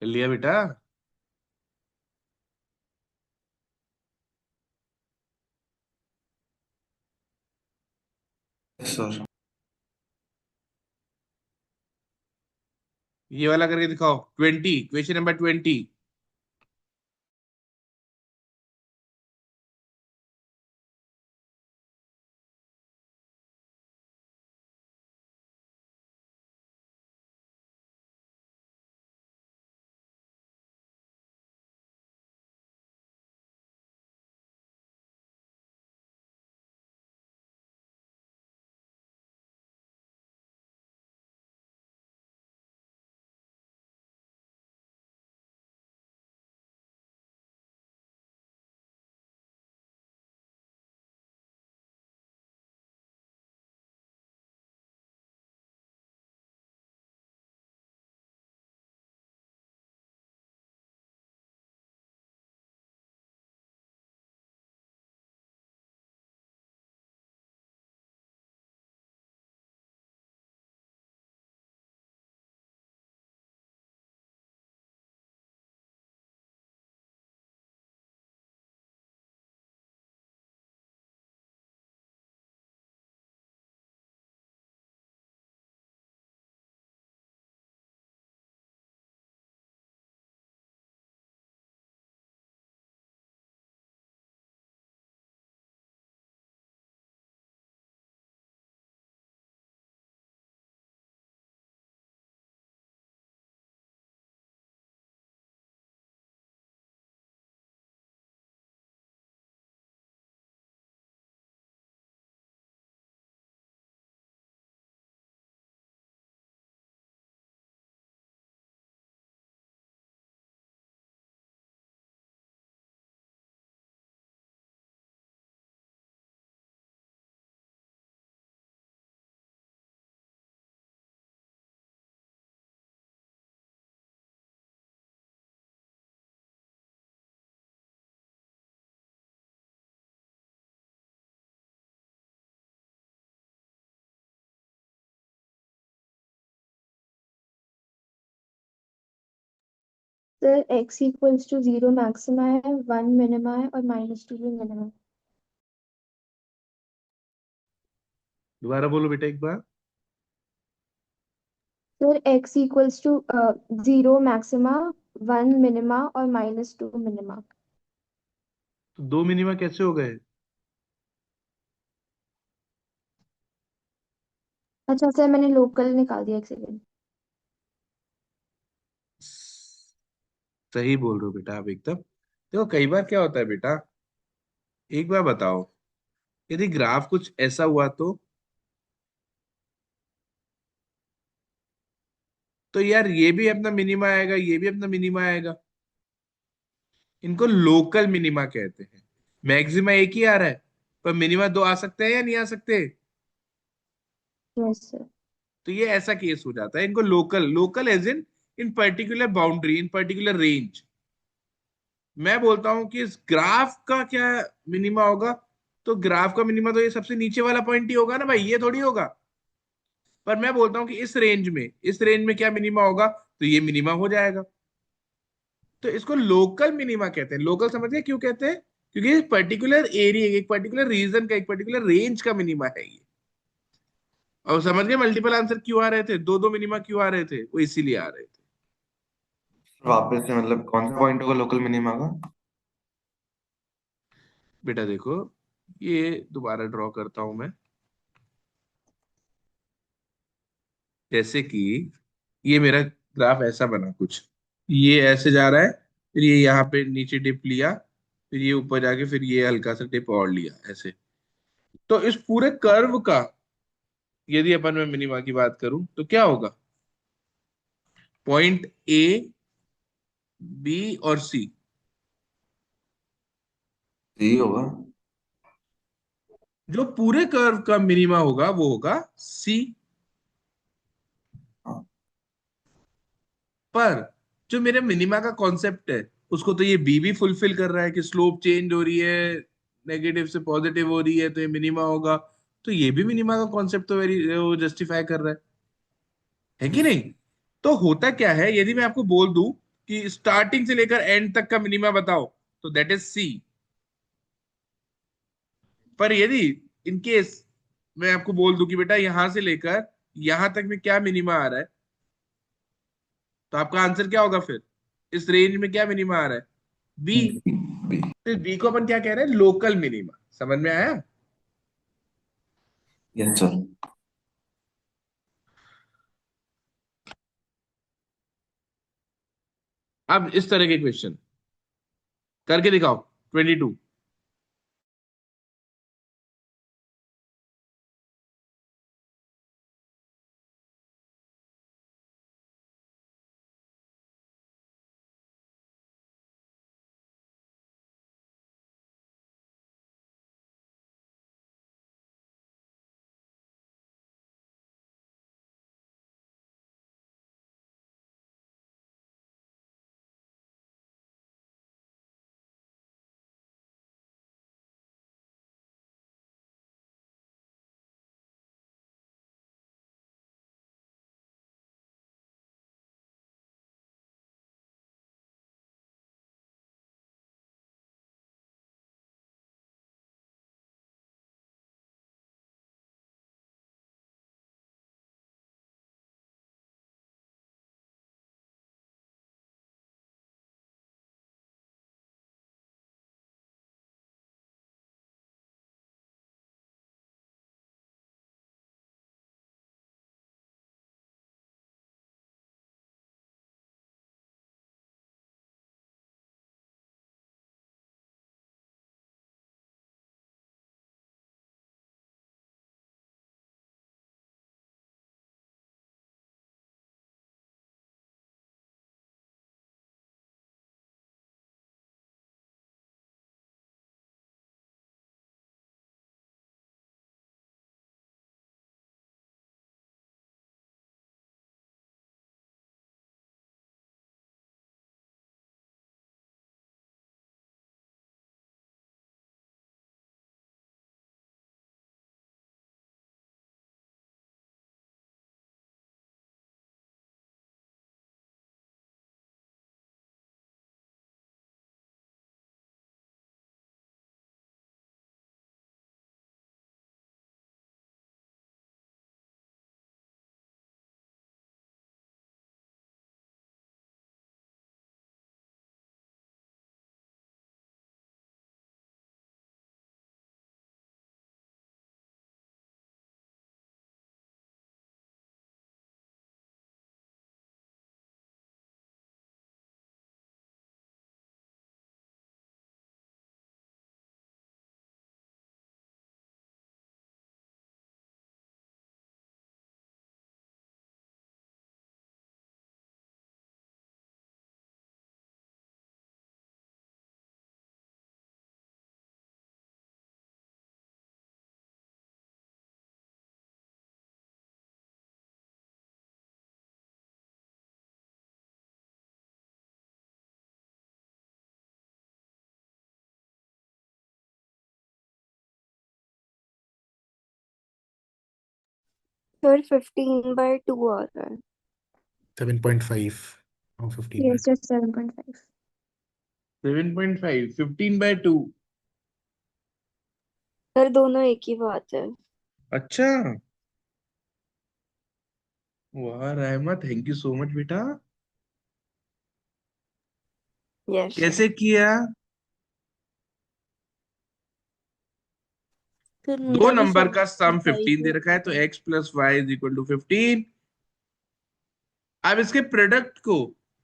कर लिया बेटा।
Yes sir.
ये वाला करके दिखाओ, 20, question number 20।
Sir x equals to 0 maxima है, 1 मिनिमा है और -2 भी मिनिमा है।
दोबारा बोलो बेटा एक बार।
Sir x equals to 0 maxima, 1 minima और -2 मिनिमा।
तो दो मिनिमा कैसे हो गए?
अच्छा सर, मैंने लोकल निकाल दिया, एक सेकेंड।
सही बोल रहे हो बेटा आप एकदम। देखो कई बार क्या होता है बेटा, एक बार बताओ, यदि ग्राफ कुछ ऐसा हुआ तो यार ये भी अपना मिनिमा आएगा, ये भी अपना मिनिमा आएगा। इनको लोकल मिनिमा कहते हैं। मैक्सिमा एक ही आ रहा है, पर मिनिमा दो आ सकते हैं या नहीं आ सकते?
Yes sir.
तो ये ऐसा केस हो जाता है। इनको local, local as in particular boundary, in particular range. मैं बोलता हूं कि इस ग्राफ का क्या मिनिमा होगा, तो ग्राफ का मिनिमा तो ये सबसे नीचे वाला पॉइंट ही होगा ना भाई, ये थोड़ी होगा। पर मैं बोलता हूँ कि इस रेंज में क्या मिनिमा होगा, तो ये मिनिमा हो जाएगा। तो इसको लोकल मिनिमा कहते हैं। लोकल समझ गए क्यों कहते हैं? क्योंकि पर्टिकुलर एरिया, एक पर्टिकुलर रीजन का, एक पर्टिकुलर रेंज का मिनिमा है ये। और समझ गए मल्टीपल आंसर क्यों आ रहे थे, दो दो मिनिमा क्यों आ रहे थे, वो इसीलिए आ रहे थे।
वापस से मतलब कौन सा पॉइंट होगा लोकल मिनिमा का?
बेटा देखो, ये दोबारा ड्रॉ करता हूं मैं। जैसे कि ये मेरा ग्राफ ऐसा बना कुछ, ये ऐसे जा रहा है, फिर ये यहाँ पे नीचे डिप लिया, फिर ये ऊपर जाके फिर ये हल्का सा डिप और लिया ऐसे। तो इस पूरे कर्व का यदि अपन में मिनिमा की बात करूं तो क्या होगा? पॉइंट ए, बी और सी।
यही होगा।
जो पूरे कर्व का मिनिमा होगा वो होगा सी।
हाँ।
पर जो मेरे मिनिमा का कॉन्सेप्ट है, उसको तो ये बी भी फुलफिल कर रहा है कि स्लोप चेंज हो रही है, नेगेटिव से पॉजिटिव हो रही है, तो ये मिनिमा होगा। तो ये भी मिनिमा का कॉन्सेप्ट तो वेरी वो जस्टिफाई कर रहा है कि नहीं? तो होता क्या है, यदि मैं आपको बोल दूं कि स्टार्टिंग से लेकर एंड तक का मिनिमा बताओ, तो दैट इज सी। पर यदि इन केस मैं आपको बोल दूं कि बेटा यहां से लेकर यहां तक में क्या मिनिमा आ रहा है, तो आपका आंसर क्या होगा फिर? इस रेंज में क्या मिनिमा आ रहा है? बी।
बी।
तो बी को अपन क्या कह रहे हैं? Local minima. समझ में आया?
Yes sir.
अब इस तरह के क्वेश्चन करके दिखाओ। 22।
सर 15/2 आ रहा है।
7.5 और 15
Yes, just 7.5.
7.5 15/2।
सर दोनों एक ही बात है।
अच्छा, वाह रहमा, थैंक यू सो मच बेटा।
Yes sir.
कैसे किया?
फिर
दो
मेरा भी
नंबर का सम
7.5
15
ही
दे रखा है, तो
आता है।
x plus y is equal to 15। अब इसके प्रोडक्ट को,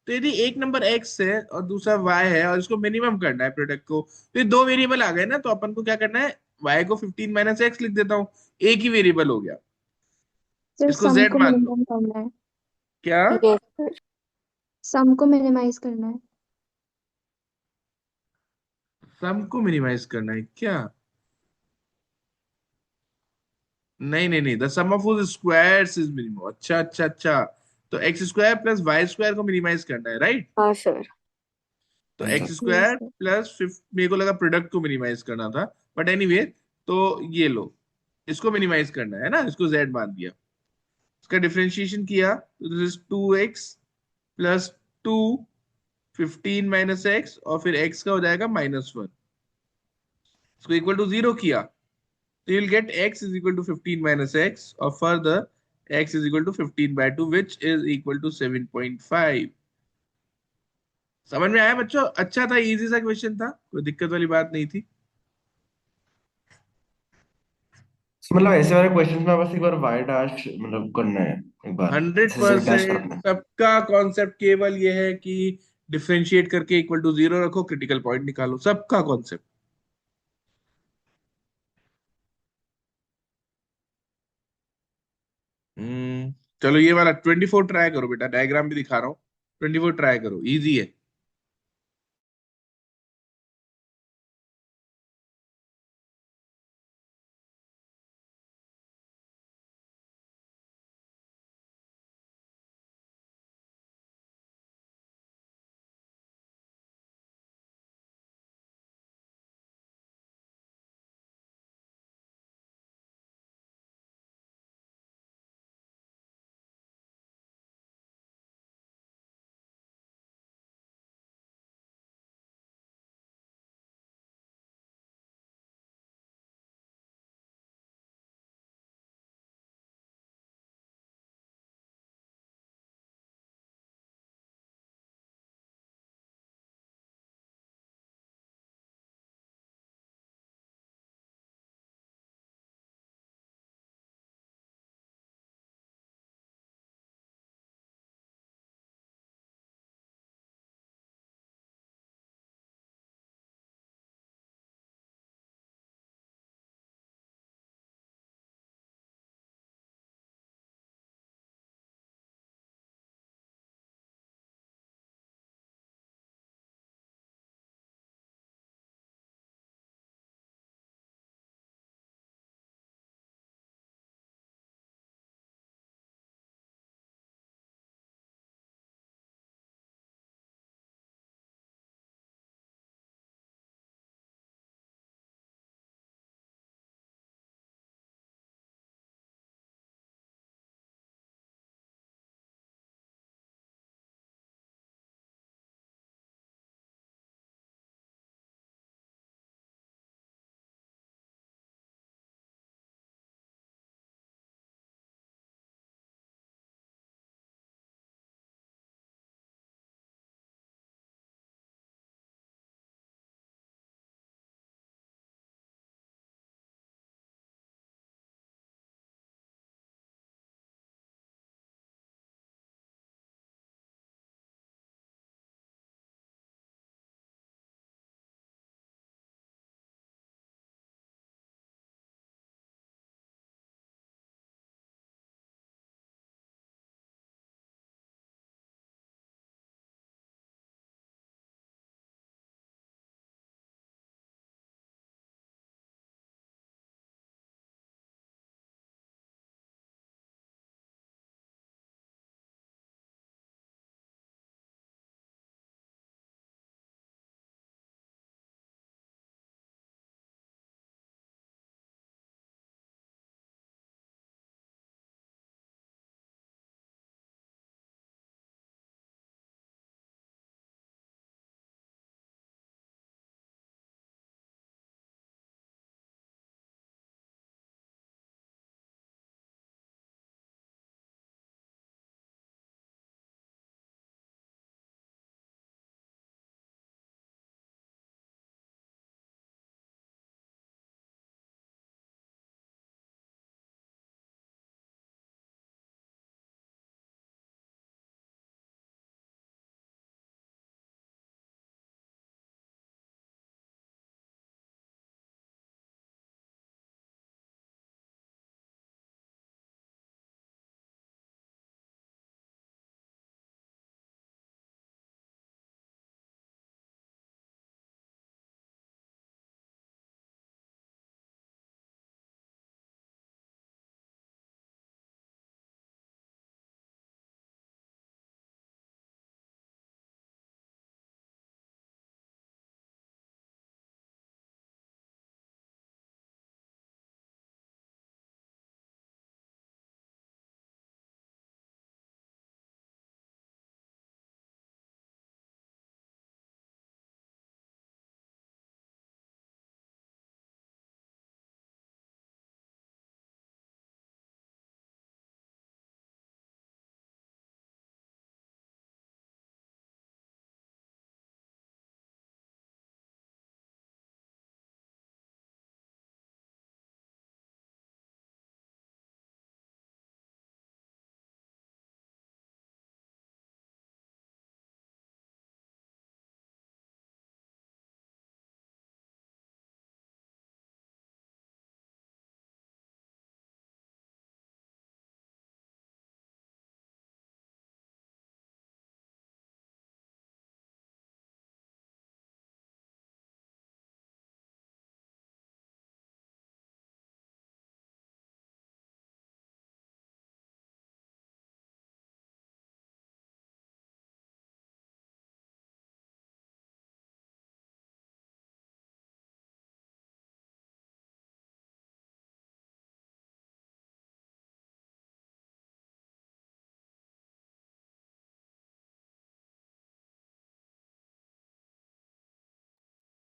तो यदि एक नंबर x है और दूसरा y है और इसको मिनिमम करना है प्रोडक्ट को, तो ये दो वेरिएबल आ गए ना, तो अपन को क्या करना है, y को 15 माइनस एक्स लिख देता हूँ, एक ही वेरिएबल हो गया,
सिर्फ
इसको
सम
z
को
मान लो।
मिनिमम करना है।
क्या?
Yes sir.
सम को मिनिमाइज करना है।
सम को मिनिमाइज करना है क्या? नहीं नहीं नहीं, the sum of squares is minimum. अच्छा अच्छा अच्छा, तो x square plus y square को मिनिमाइज करना है, राइट?
हाँ सर।
तो
हाँ
x
sir.
Yes
square
sir.
Plus मेरे को लगा प्रोडक्ट को मिनिमाइज करना था, बट एनीवे, तो ये लो, इसको मिनिमाइज करना है ना, इसको z मान दिया, इसका डिफरेंशिएशन किया, तो this is 2x plus 2, 15 minus x, और फिर x का हो जाएगा -1, इसको इक्वल टू 0 किया, so you'll get x is equal to 15 minus x, or further x is equal to 15/2, which is equal to 7.5। समझ में आया बच्चों? अच्छा था, इजी सा क्वेश्चन था, कोई दिक्कत वाली बात नहीं थी।
मतलब ऐसे वाले क्वेश्चंस में बस एक बार वाई डैश मतलब करना है, एक बार
हंड्रेड
ऐसे जेड डैश
परसेंट
करना है।
सबका कॉन्सेप्ट केवल ये है कि डिफरेंशिएट करके इक्वल टू 0 रखो, क्रिटिकल पॉइंट निकालो, सबका कॉन्सेप्ट। चलो ये वाला 24 ट्राई करो बेटा, डायग्राम भी दिखा रहा हूँ, 24 ट्राई करो, इजी है।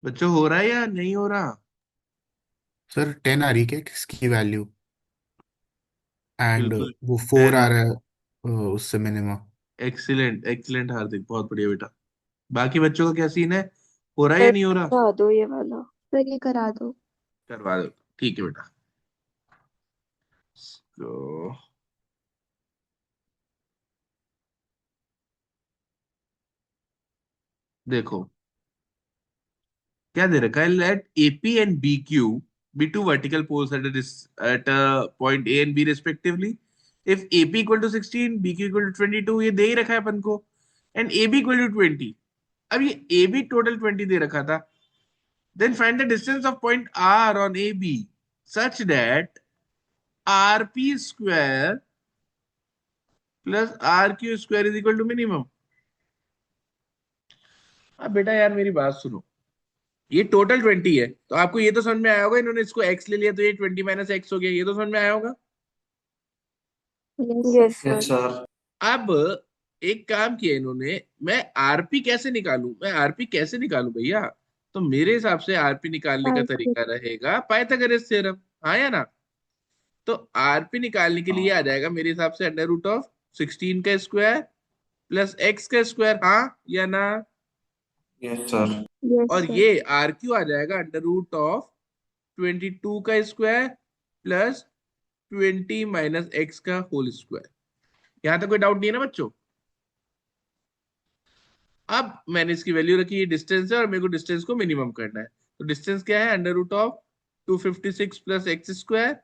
बच्चों हो रहा है या नहीं हो रहा?
सर 10 आ रही क्या किसकी वैल्यू? एंड
बिल्कुल
वो 4
10।
आ रहा है उससे मिनिमम।
एक्सीलेंट एक्सीलेंट हार्दिक, बहुत बढ़िया बेटा। बाकी बच्चों का क्या सीन है? हो रहा है या
सर
नहीं हो रहा?
बता दो ये वाला।
सर ये करा दो।
करवा दो। ठीक है बेटा। तो देखो क्या दे रखा है, let AP and B Q be two vertical poles at point A and B respectively. If AP equal to 16, B Q equal to 22, ये दे ही रखा है अपन को, and A B equal to 20। अब ये ए बी टोटल 20 दे रखा था। Then find the distance of point R on A B such that R P square plus R Q square is equal to minimum. अब बेटा यार मेरी बात सुनो, ये टोटल 20 है, तो आपको ये तो समझ में आया होगा, इन्होंने इसको x ले लिया तो ये 20 माइनस एक्स हो गया, ये तो समझ में आया होगा।
Yes sir.
Yes
yes
sir.
Sir.
अब एक काम किया इन्होंने, मैं आरपी कैसे निकालूं, मैं आरपी कैसे निकालूं भैया? तो मेरे हिसाब से आरपी निकालने का
पाइथागोरस।
तरीका रहेगा पाइथागोरस थ्योरम, हाँ या ना? तो आरपी निकालने के लिए आ जाएगा मेरे हिसाब से अंडर रूट ऑफ 16 का स्क्वायर प्लस एक्स का स्क्वायर, हाँ या ना?
Yes sir.
यस
और
सर।
ये आर क्यू आ जाएगा अंडर रूट ऑफ 22 का स्क्वायर प्लस 20 माइनस एक्स का होल स्क्वायर। यहां तक कोई डाउट नहीं है ना बच्चों? अब मैंने इसकी वैल्यू रखी, ये डिस्टेंस है और मेरे को डिस्टेंस को मिनिमम करना है। तो डिस्टेंस क्या है, under root of 256 plus x square,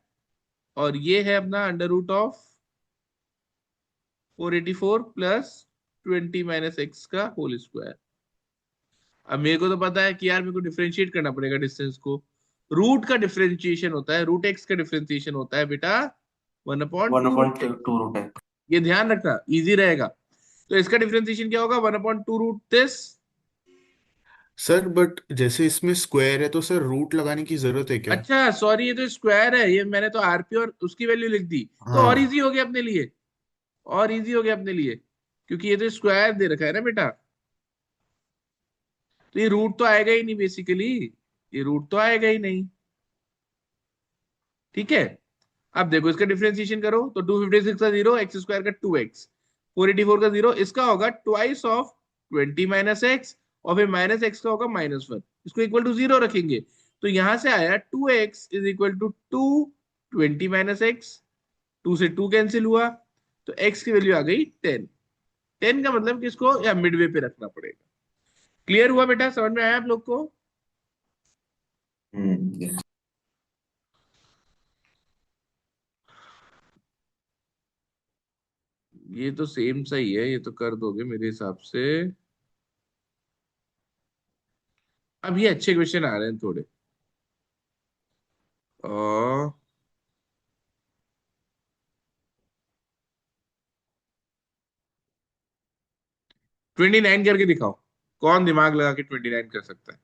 और ये है अपना under root of 484 plus 20 minus x का होल स्क्वायर। अब मेरे को तो पता है कि यार मेरे को डिफरेंशिएट करना पड़ेगा डिस्टेंस को। रूट का डिफरेंशिएशन होता है, रूट एक्स का डिफरेंशिएशन होता है बेटा 1 upon
one
two
upon
root x.
Two root है।
ये ध्यान रखना, इजी रहेगा। तो इसका डिफरेंशिएशन क्या होगा, 1/2 रूट दिस।
सर बट जैसे इसमें स्क्वायर है तो सर रूट लगाने की जरूरत है क्या?
अच्छा सॉरी, ये तो स्क्वायर है, ये मैंने तो आरपी और उसकी वैल्यू लिख दी। तो और
हाँ।
इजी हो गया अपने लिए, और इजी हो गया अपने लिए, क्योंकि ये तो स्क्वायर दे रखा है ना बेटा। तो ये रूट तो आएगा ही नहीं बेसिकली, ये रूट तो आएगा ही नहीं। ठीक है। अब देखो इसका डिफरेंशिएशन करो, तो 256 का 0, एक्स स्क्वायर का 2x, 484 का 0, इसका होगा ट्वाइस ऑफ 20 माइनस एक्स, और फिर माइनस एक्स का होगा -1, इसको इक्वल टू 0 रखेंगे। तो यहां से आया 2x is equal to 20 minus x, 2 से 2 कैंसिल हुआ, तो x की वैल्यू आ गई 10। 10 का मतलब कि इसको या मिडवे पे रखना पड़ेगा। क्लियर हुआ बेटा, समझ में आया आप लोग को?
yes।
ये तो सेम सा ही है, ये तो कर दोगे मेरे हिसाब से। अब ये अच्छे क्वेश्चन आ रहे हैं थोड़े। और 29 करके दिखाओ, कौन दिमाग लगा के 29 कर सकता है?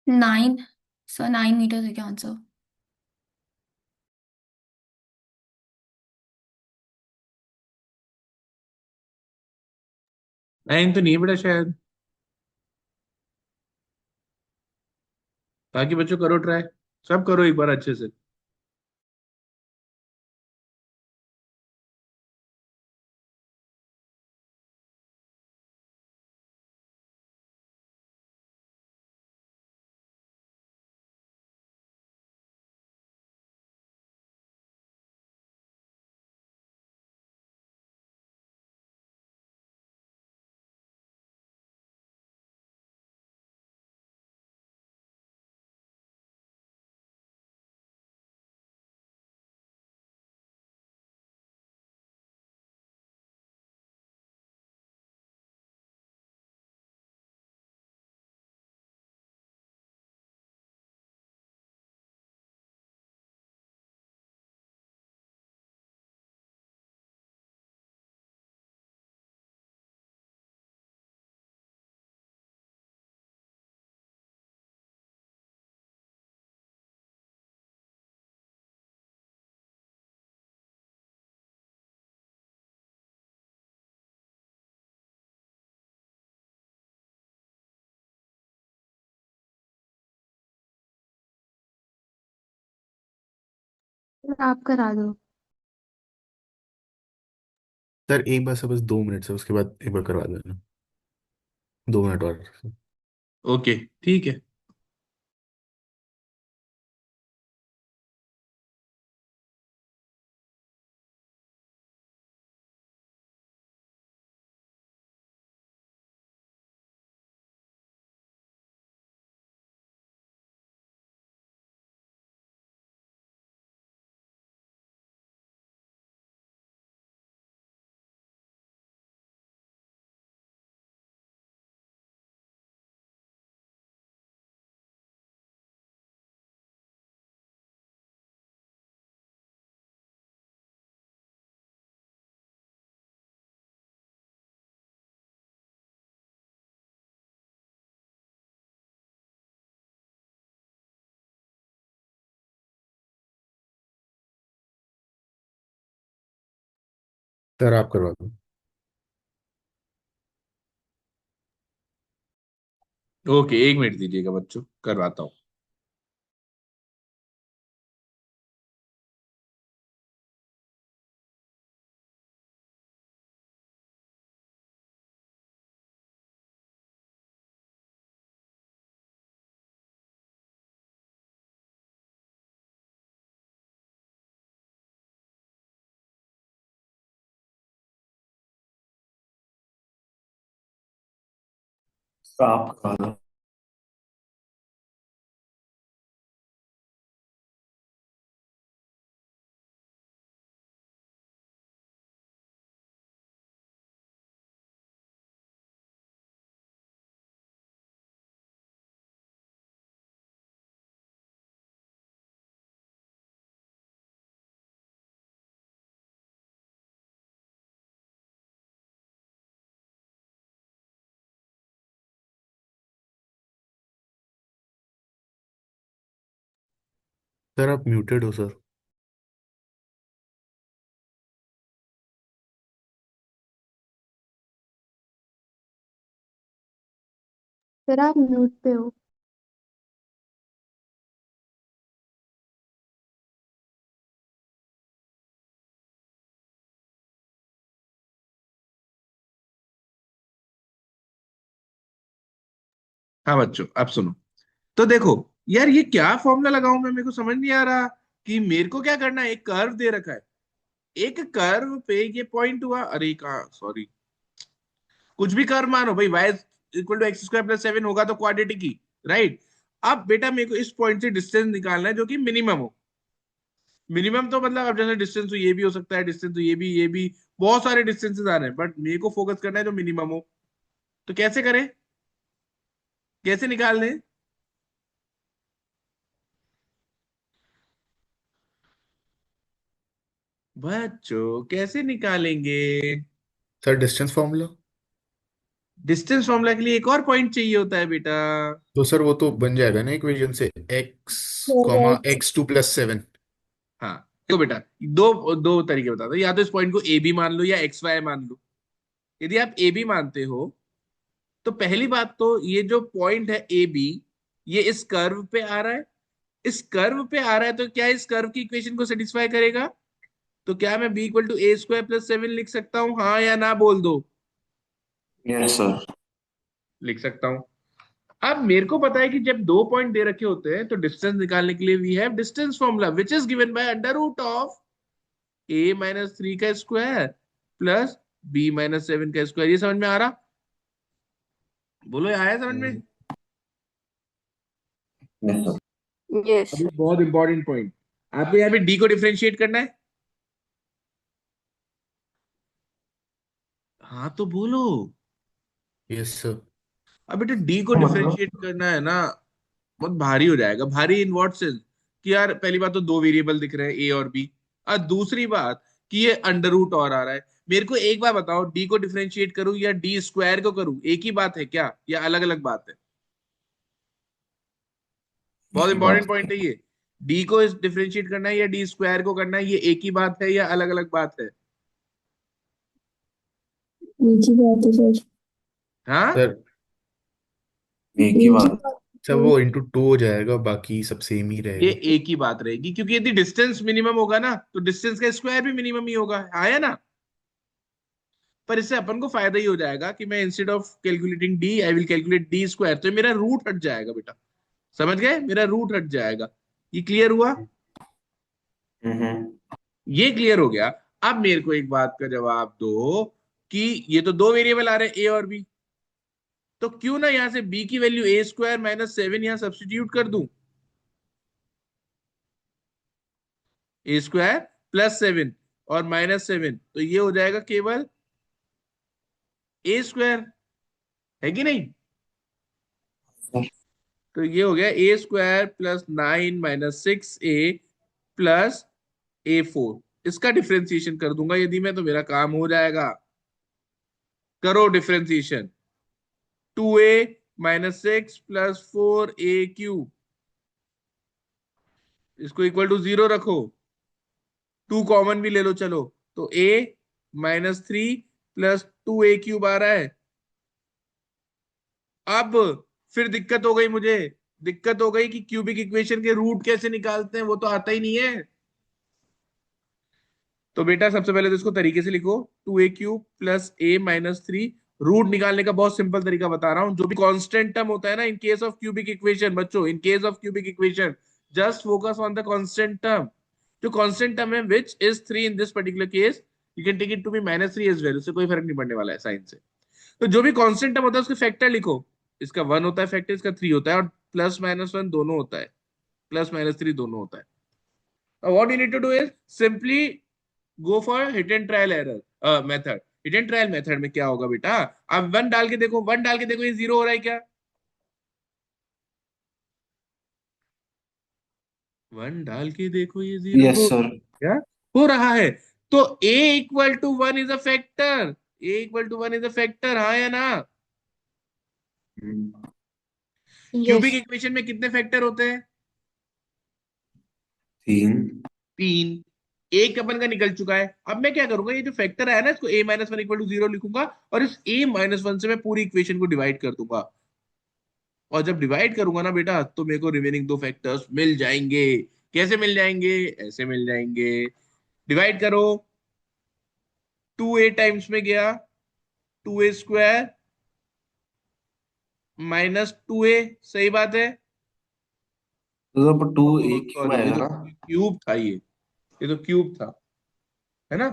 9, सर 9 मीटर है क्या आंसर?
लाइन तो नहीं है बेटा शायद। बाकी बच्चों करो ट्राई, सब करो एक बार अच्छे से।
सर आप करा दो।
सर एक बार से बस 2 मिनट से, उसके बाद एक बार करवा देना। 2 मिनट और।
ओके ठीक है।
सर आप करवा दो।
ओके एक मिनट दीजिएगा बच्चों, करवाता हूँ।
तो आप करवा दो।
सर आप म्यूटेड हो सर।
सर आप म्यूट पे हो।
हाँ बच्चों अब सुनो। तो देखो यार, ये क्या फॉर्मूला लगाऊं मैं, मेरे को समझ नहीं आ रहा कि मेरे को क्या करना है। एक कर्व दे रखा है, एक कर्व पे ये पॉइंट हुआ, अरे कहा सॉरी, कुछ भी कर्व मानो भाई, y equal to x square plus 7 होगा तो क्वाड्रेटिक ही, राइट। अब बेटा मेरे को इस पॉइंट से डिस्टेंस निकालना है जो कि मिनिमम हो। मिनिमम तो मतलब अब जैसे डिस्टेंस तो ये भी हो सकता है, डिस्टेंस तो ये भी बहुत सारे डिस्टेंसेस आ रहे हैं, बट मेरे को फोकस करना है जो मिनिमम हो। तो कैसे करें, कैसे निकाल लें? बच्चों कैसे निकालेंगे?
Sir distance formula.
Distance formula के लिए एक और पॉइंट चाहिए होता है बेटा।
तो सर वो तो बन जाएगा ना इक्वेशन से, एक्स कॉमा
Correct.
x2+7।
हाँ, तो बेटा दो दो तरीके बताता हूँ, या तो इस पॉइंट को ए बी मान लो या एक्स वाई मान लो। यदि आप ए बी मानते हो तो पहली बात तो ये जो पॉइंट है ए बी, ये इस कर्व पे आ रहा है। इस कर्व पे आ रहा है तो क्या इस कर्व की इक्वेशन को सेटिस्फाई करेगा? तो क्या मैं बी इक्वल टू a² + 7 लिख सकता हूँ, हाँ या ना बोल दो।
Yes sir.
लिख सकता हूँ। अब मेरे को पता है कि जब दो पॉइंट दे रखे होते हैं तो डिस्टेंस निकालने के लिए we have distance formula which is given by √ऑफ a-3 का स्क्वायर प्लस b-7 का स्क्वायर। ये समझ में आ रहा? बोलो, ये आया समझ में?
Yes sir.
Yes.
अभी बहुत इंपॉर्टेंट पॉइंट, आपको यहाँ पे डी को डिफरेंशिएट करना है। हाँ तो बोलो।
Yes sir.
अब बेटा डी को
मतलब
डिफरेंशिएट करना है ना, बहुत भारी हो जाएगा। भारी इन व्हाट सेंस कि यार पहली बात तो दो वेरिएबल दिख रहे हैं ए और बी, और दूसरी बात कि ये अंडर रूट और आ रहा है। मेरे को एक बार बताओ, डी को डिफरेंशिएट करूं या डी स्क्वायर को करूं, एक ही बात है क्या या अलग अलग बात है? बहुत
एक ही
इंपॉर्टेंट
बात।
पॉइंट है ये। डी को डिफरेंशिएट करना है या डी स्क्वायर को करना है, ये एक ही बात है या अलग अलग बात है?
एक ही बात है सर।
हाँ,
सर
एक ही
एक ही
बात।
बात
सर
है।
वो इंटू 2 हो जाएगा, बाकी सब सेम ही
ये
रहेगा।
एक ही बात रहेगी, क्योंकि यदि डिस्टेंस मिनिमम होगा ना तो डिस्टेंस का स्क्वायर भी मिनिमम ही होगा, आया ना? पर इससे अपन को फायदा ही हो जाएगा कि मैं instead of calculating D I will calculate D square, तो मेरा रूट हट जाएगा बेटा। समझ गए? मेरा रूट हट जाएगा। ये क्लियर हुआ?
हम्म।
ये क्लियर हो गया। अब मेरे को एक बात का जवाब दो कि ये तो दो वेरिएबल आ रहे हैं ए और बी, तो क्यों ना यहां से बी की वैल्यू a² - 7 यहां सब्स्टिट्यूट कर दूं। a² + 7 और -7, तो ये हो जाएगा केवल a², है कि नहीं? तो ये हो गया a² + 9 - 6a + a4। इसका डिफरेंशिएशन कर दूंगा यदि मैं, तो मेरा काम हो जाएगा। करो डिफरेंशिएशन। 2a - 6 + 4a³ इसको इक्वल टू 0 रखो। 2 कॉमन भी ले लो चलो, तो a-3 + 2a³ आ रहा है। अब फिर दिक्कत हो गई मुझे, दिक्कत हो गई कि क्यूबिक इक्वेशन के रूट कैसे निकालते हैं, वो तो आता ही नहीं है। तो बेटा सबसे पहले तो इसको तरीके से लिखो, 2a³ + a-3। रूट निकालने का बहुत सिंपल तरीका बता रहा हूं। जो भी कांस्टेंट टर्म होता है ना in case of cubic equation, बच्चों in case of cubic equation just focus on the constant term. जो कांस्टेंट टर्म है which is 3 in this particular case, you can take it to be -3 as well, उससे कोई फर्क नहीं पड़ने वाला है साइन से। तो जो भी कांस्टेंट टर्म होता है उसके फैक्टर लिखो। इसका 1 होता है फैक्टर, इसका 3 होता है, और +-1 दोनों होता है, +-3 दोनों होता है। What you need to do is simply go for hit and trial error method. Hit and trial method में क्या होगा बेटा, आप 1 डाल के देखो, 1 डाल के देखो ये 0 हो रहा है क्या? 1 डाल के देखो ये 0
यस
हो
सर।
क्या? हो रहा है। तो a = 1 is a factor, a = 1 is a factor, हाँ या ना? Cubic
yes.
इक्वेशन में कितने फैक्टर होते हैं?
3।
3। एक अपन का निकल चुका है। अब मैं क्या करूंगा, ये जो फैक्टर है ना इसको a-1 = 0 लिखूंगा, और इस a-1 से मैं पूरी इक्वेशन को डिवाइड कर दूंगा। और जब डिवाइड करूंगा ना बेटा, तो मेरे को रिमेनिंग दो फैक्टर्स मिल जाएंगे। कैसे मिल जाएंगे? ऐसे मिल जाएंगे। डिवाइड करो, 2a टाइम्स में गया 2a² -2a, सही बात है।
तो 2 एक क्यों
सॉरी, ये
आएगा
तो
ना।
क्यूब था, ये तो क्यूब था, है ना?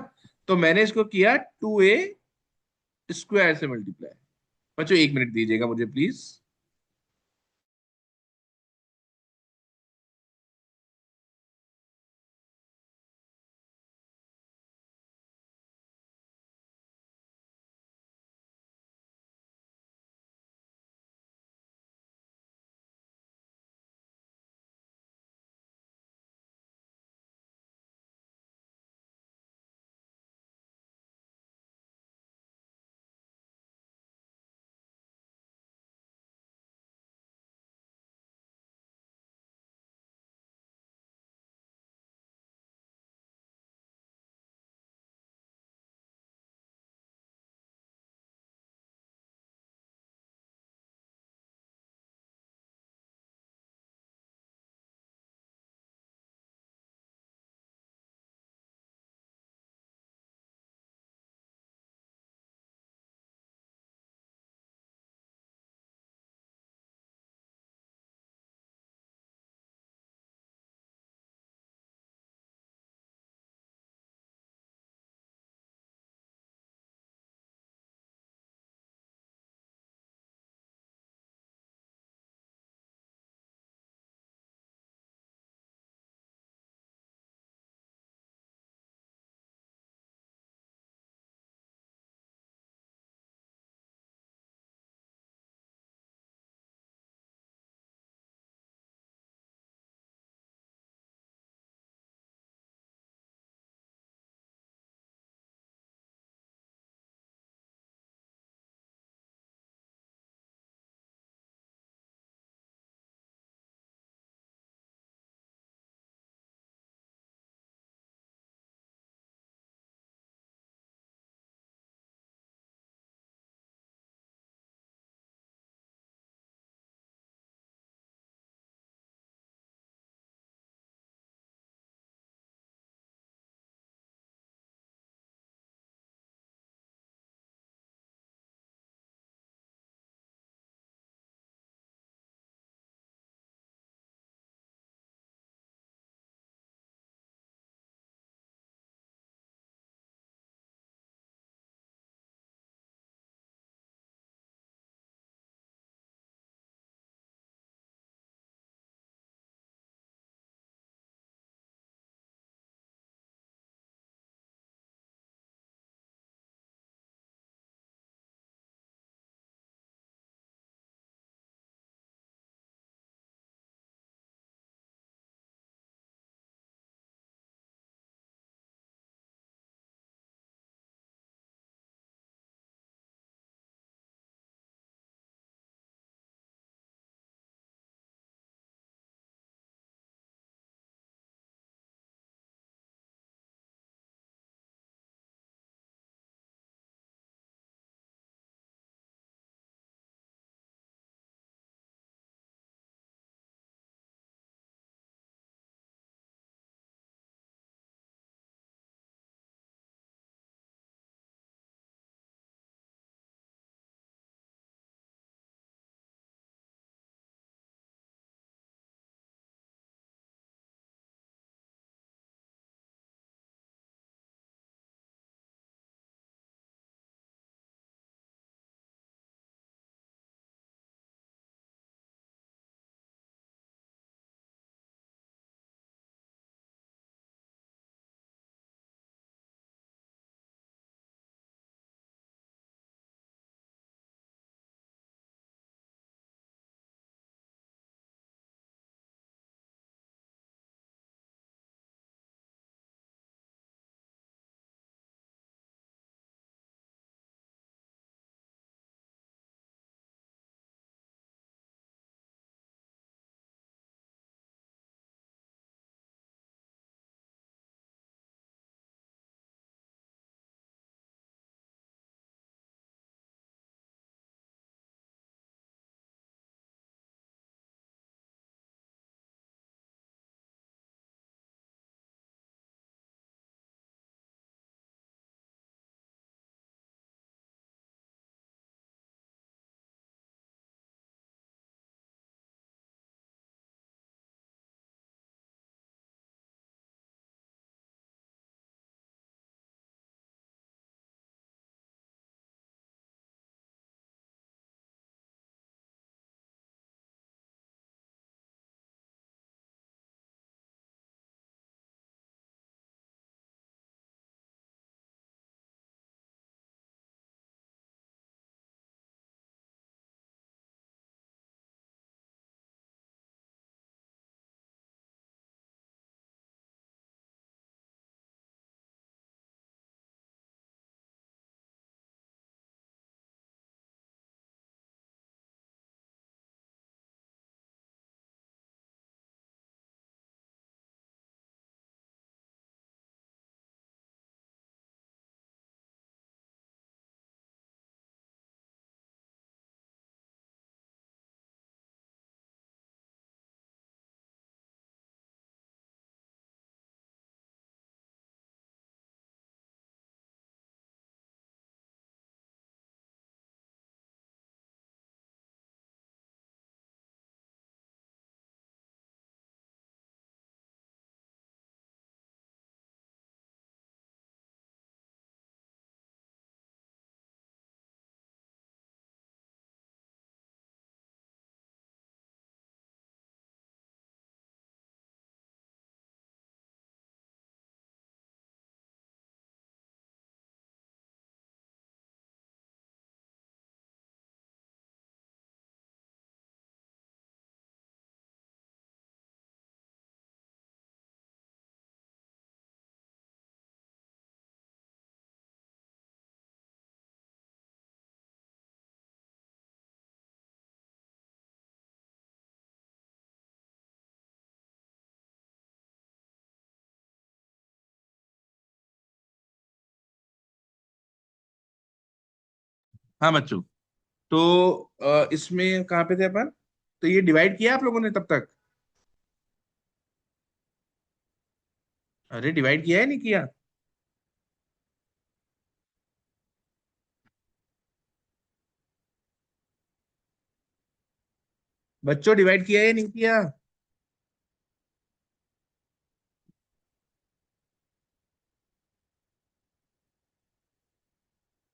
तो मैंने इसको किया 2a² से मल्टीप्लाई। बच्चों 1 मिनट दीजिएगा मुझे प्लीज। हाँ बच्चों, तो इसमें कहाँ पे थे अपन? तो ये डिवाइड किया आप लोगों ने तब तक? अरे डिवाइड किया है नहीं किया? बच्चों डिवाइड किया है नहीं किया?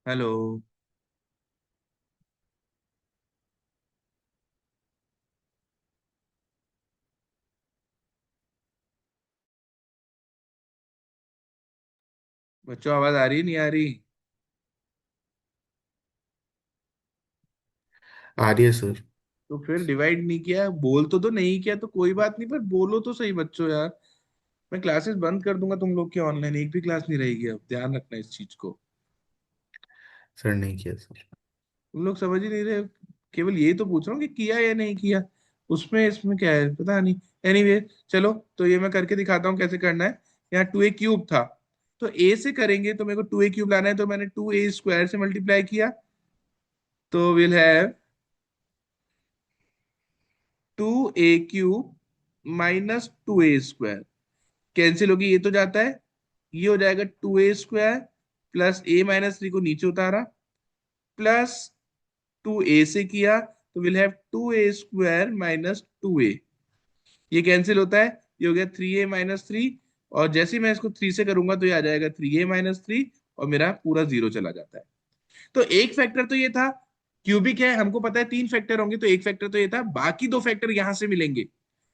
हेलो। बच्चों आवाज आ रही नहीं आ रही?
आ रही है सर।
तो फिर डिवाइड नहीं किया, बोल तो नहीं किया तो कोई बात नहीं, पर बोलो तो सही बच्चों यार। मैं क्लासेस बंद कर दूंगा तुम लोग की, ऑनलाइन एक भी क्लास नहीं रहेगी, अब ध्यान रखना इस चीज को।
सर नहीं किया सर।
तुम लोग समझ ही नहीं रहे, केवल यही तो पूछ रहा हूँ कि किया या नहीं किया, उसमें इसमें क्या है पता नहीं। एनीवे चलो, तो ये मैं करके दिखाता हूँ कैसे करना है। यहाँ 2a³ था, तो a से करेंगे तो मेरे को 2a³ लाना है, तो मैंने 2a² से मल्टीप्लाई किया, तो will have 2a³ -2a²। Cancel होगी, ये तो जाता है, ये हो जाएगा 2a² प्लस a-3 को नीचे उतारा, प्लस 2a से किया, तो विल हैव 2a² -2a। ये कैंसिल होता है, ये हो गया 3a-3, और जैसे ही मैं इसको 3 से करूंगा तो ये आ जाएगा 3a-3, और मेरा पूरा जीरो चला जाता है। तो एक फैक्टर तो ये था, क्यूबिक है हमको पता है, 3 फैक्टर होंगे, तो एक फैक्टर तो ये था, बाकी 2 फैक्टर यहां से मिलेंगे।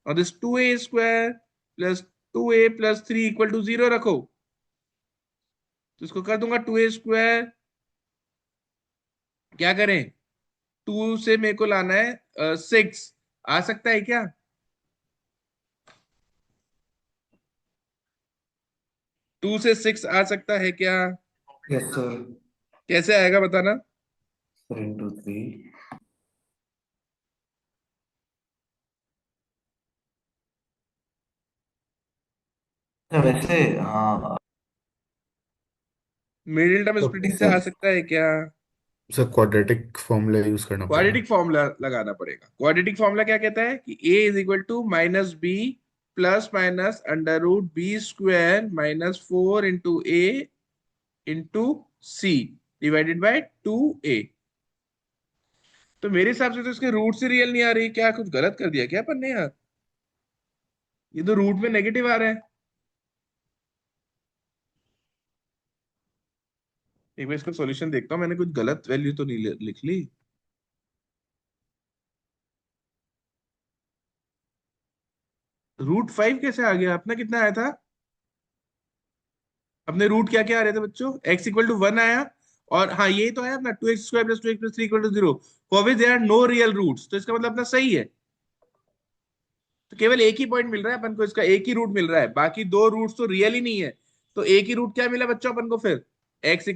और this 2a² plus 2a+3 equal to 0 रखो, तो इसको कर दूंगा 2a²। क्या करें, 2 से मेरे को लाना है 6, आ सकता है क्या? 2 से 6 आ सकता है क्या?
Yes sir.
कैसे आएगा बताना।
Sir into 3। वैसे हाँ।
मिडिल टर्म
तो
स्प्लिटिंग से आ
सर
सकता है क्या?
सर क्वाड्रेटिक फॉर्मूला यूज करना पड़ेगा।
क्वाड्रेटिक फॉर्मूला लगाना पड़ेगा। क्वाड्रेटिक फॉर्मूला क्या कहता है कि a = -b+√b² -4 into a into c divided by 2a। तो मेरे हिसाब से तो इसके रूट से रियल नहीं आ रही, क्या कुछ गलत कर दिया क्या अपन ने यार? ये तो रूट में नेगेटिव आ रहा है। एक बार इसका सॉल्यूशन देखता हूँ, मैंने कुछ गलत वैल्यू तो नहीं लिख ली। √5 कैसे आ गया? अपना कितना आया था? अपने रूट क्या क्या आ रहे थे बच्चों? x = 1 आया, और हाँ ये तो है अपना 2x² + 2x + 3 = 0, for which there are no real roots, तो इसका मतलब अपना सही है। तो केवल एक ही पॉइंट मिल रहा है अपन को, इसका एक ही रूट मिल रहा है, बाकी 2 रूट्स तो रियल ही नहीं है। तो एक ही रूट क्या मिला बच्चों अपन को फिर? x =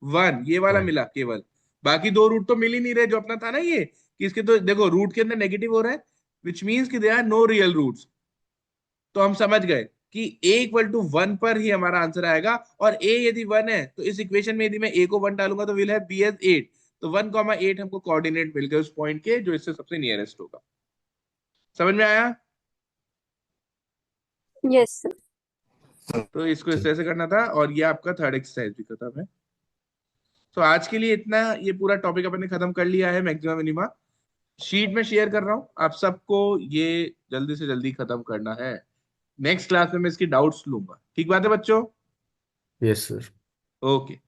1, ये वाला
वन।
मिला केवल। बाकी 2 रूट तो मिल ही नहीं रहे, जो अपना था ना ये, कि इसके तो देखो रूट के अंदर नेगेटिव हो रहा है, विच मीन्स कि they are no real roots. तो हम समझ गए कि a = 1 पर ही हमारा आंसर आएगा, और a यदि 1 है तो इस इक्वेशन में यदि मैं a को 1 डालूंगा तो विल हैव b as 8। तो 1,8 हमको कोऑर्डिनेट मिल गए उस पॉइंट के जो इससे सबसे नियरेस्ट होगा। समझ में आया?
Yes sir.
तो इसको इस तरह से करना था, और ये आपका थर्ड एक्सरसाइज भी खत्म है। तो आज के लिए इतना, ये पूरा टॉपिक अपन ने खत्म कर लिया है मैक्सिमा मिनिमा। शीट में शेयर कर रहा हूँ आप सबको, ये जल्दी से जल्दी खत्म करना है। नेक्स्ट क्लास में मैं इसकी डाउट्स लूंगा, ठीक बात है बच्चों?
Yes sir.
ओके।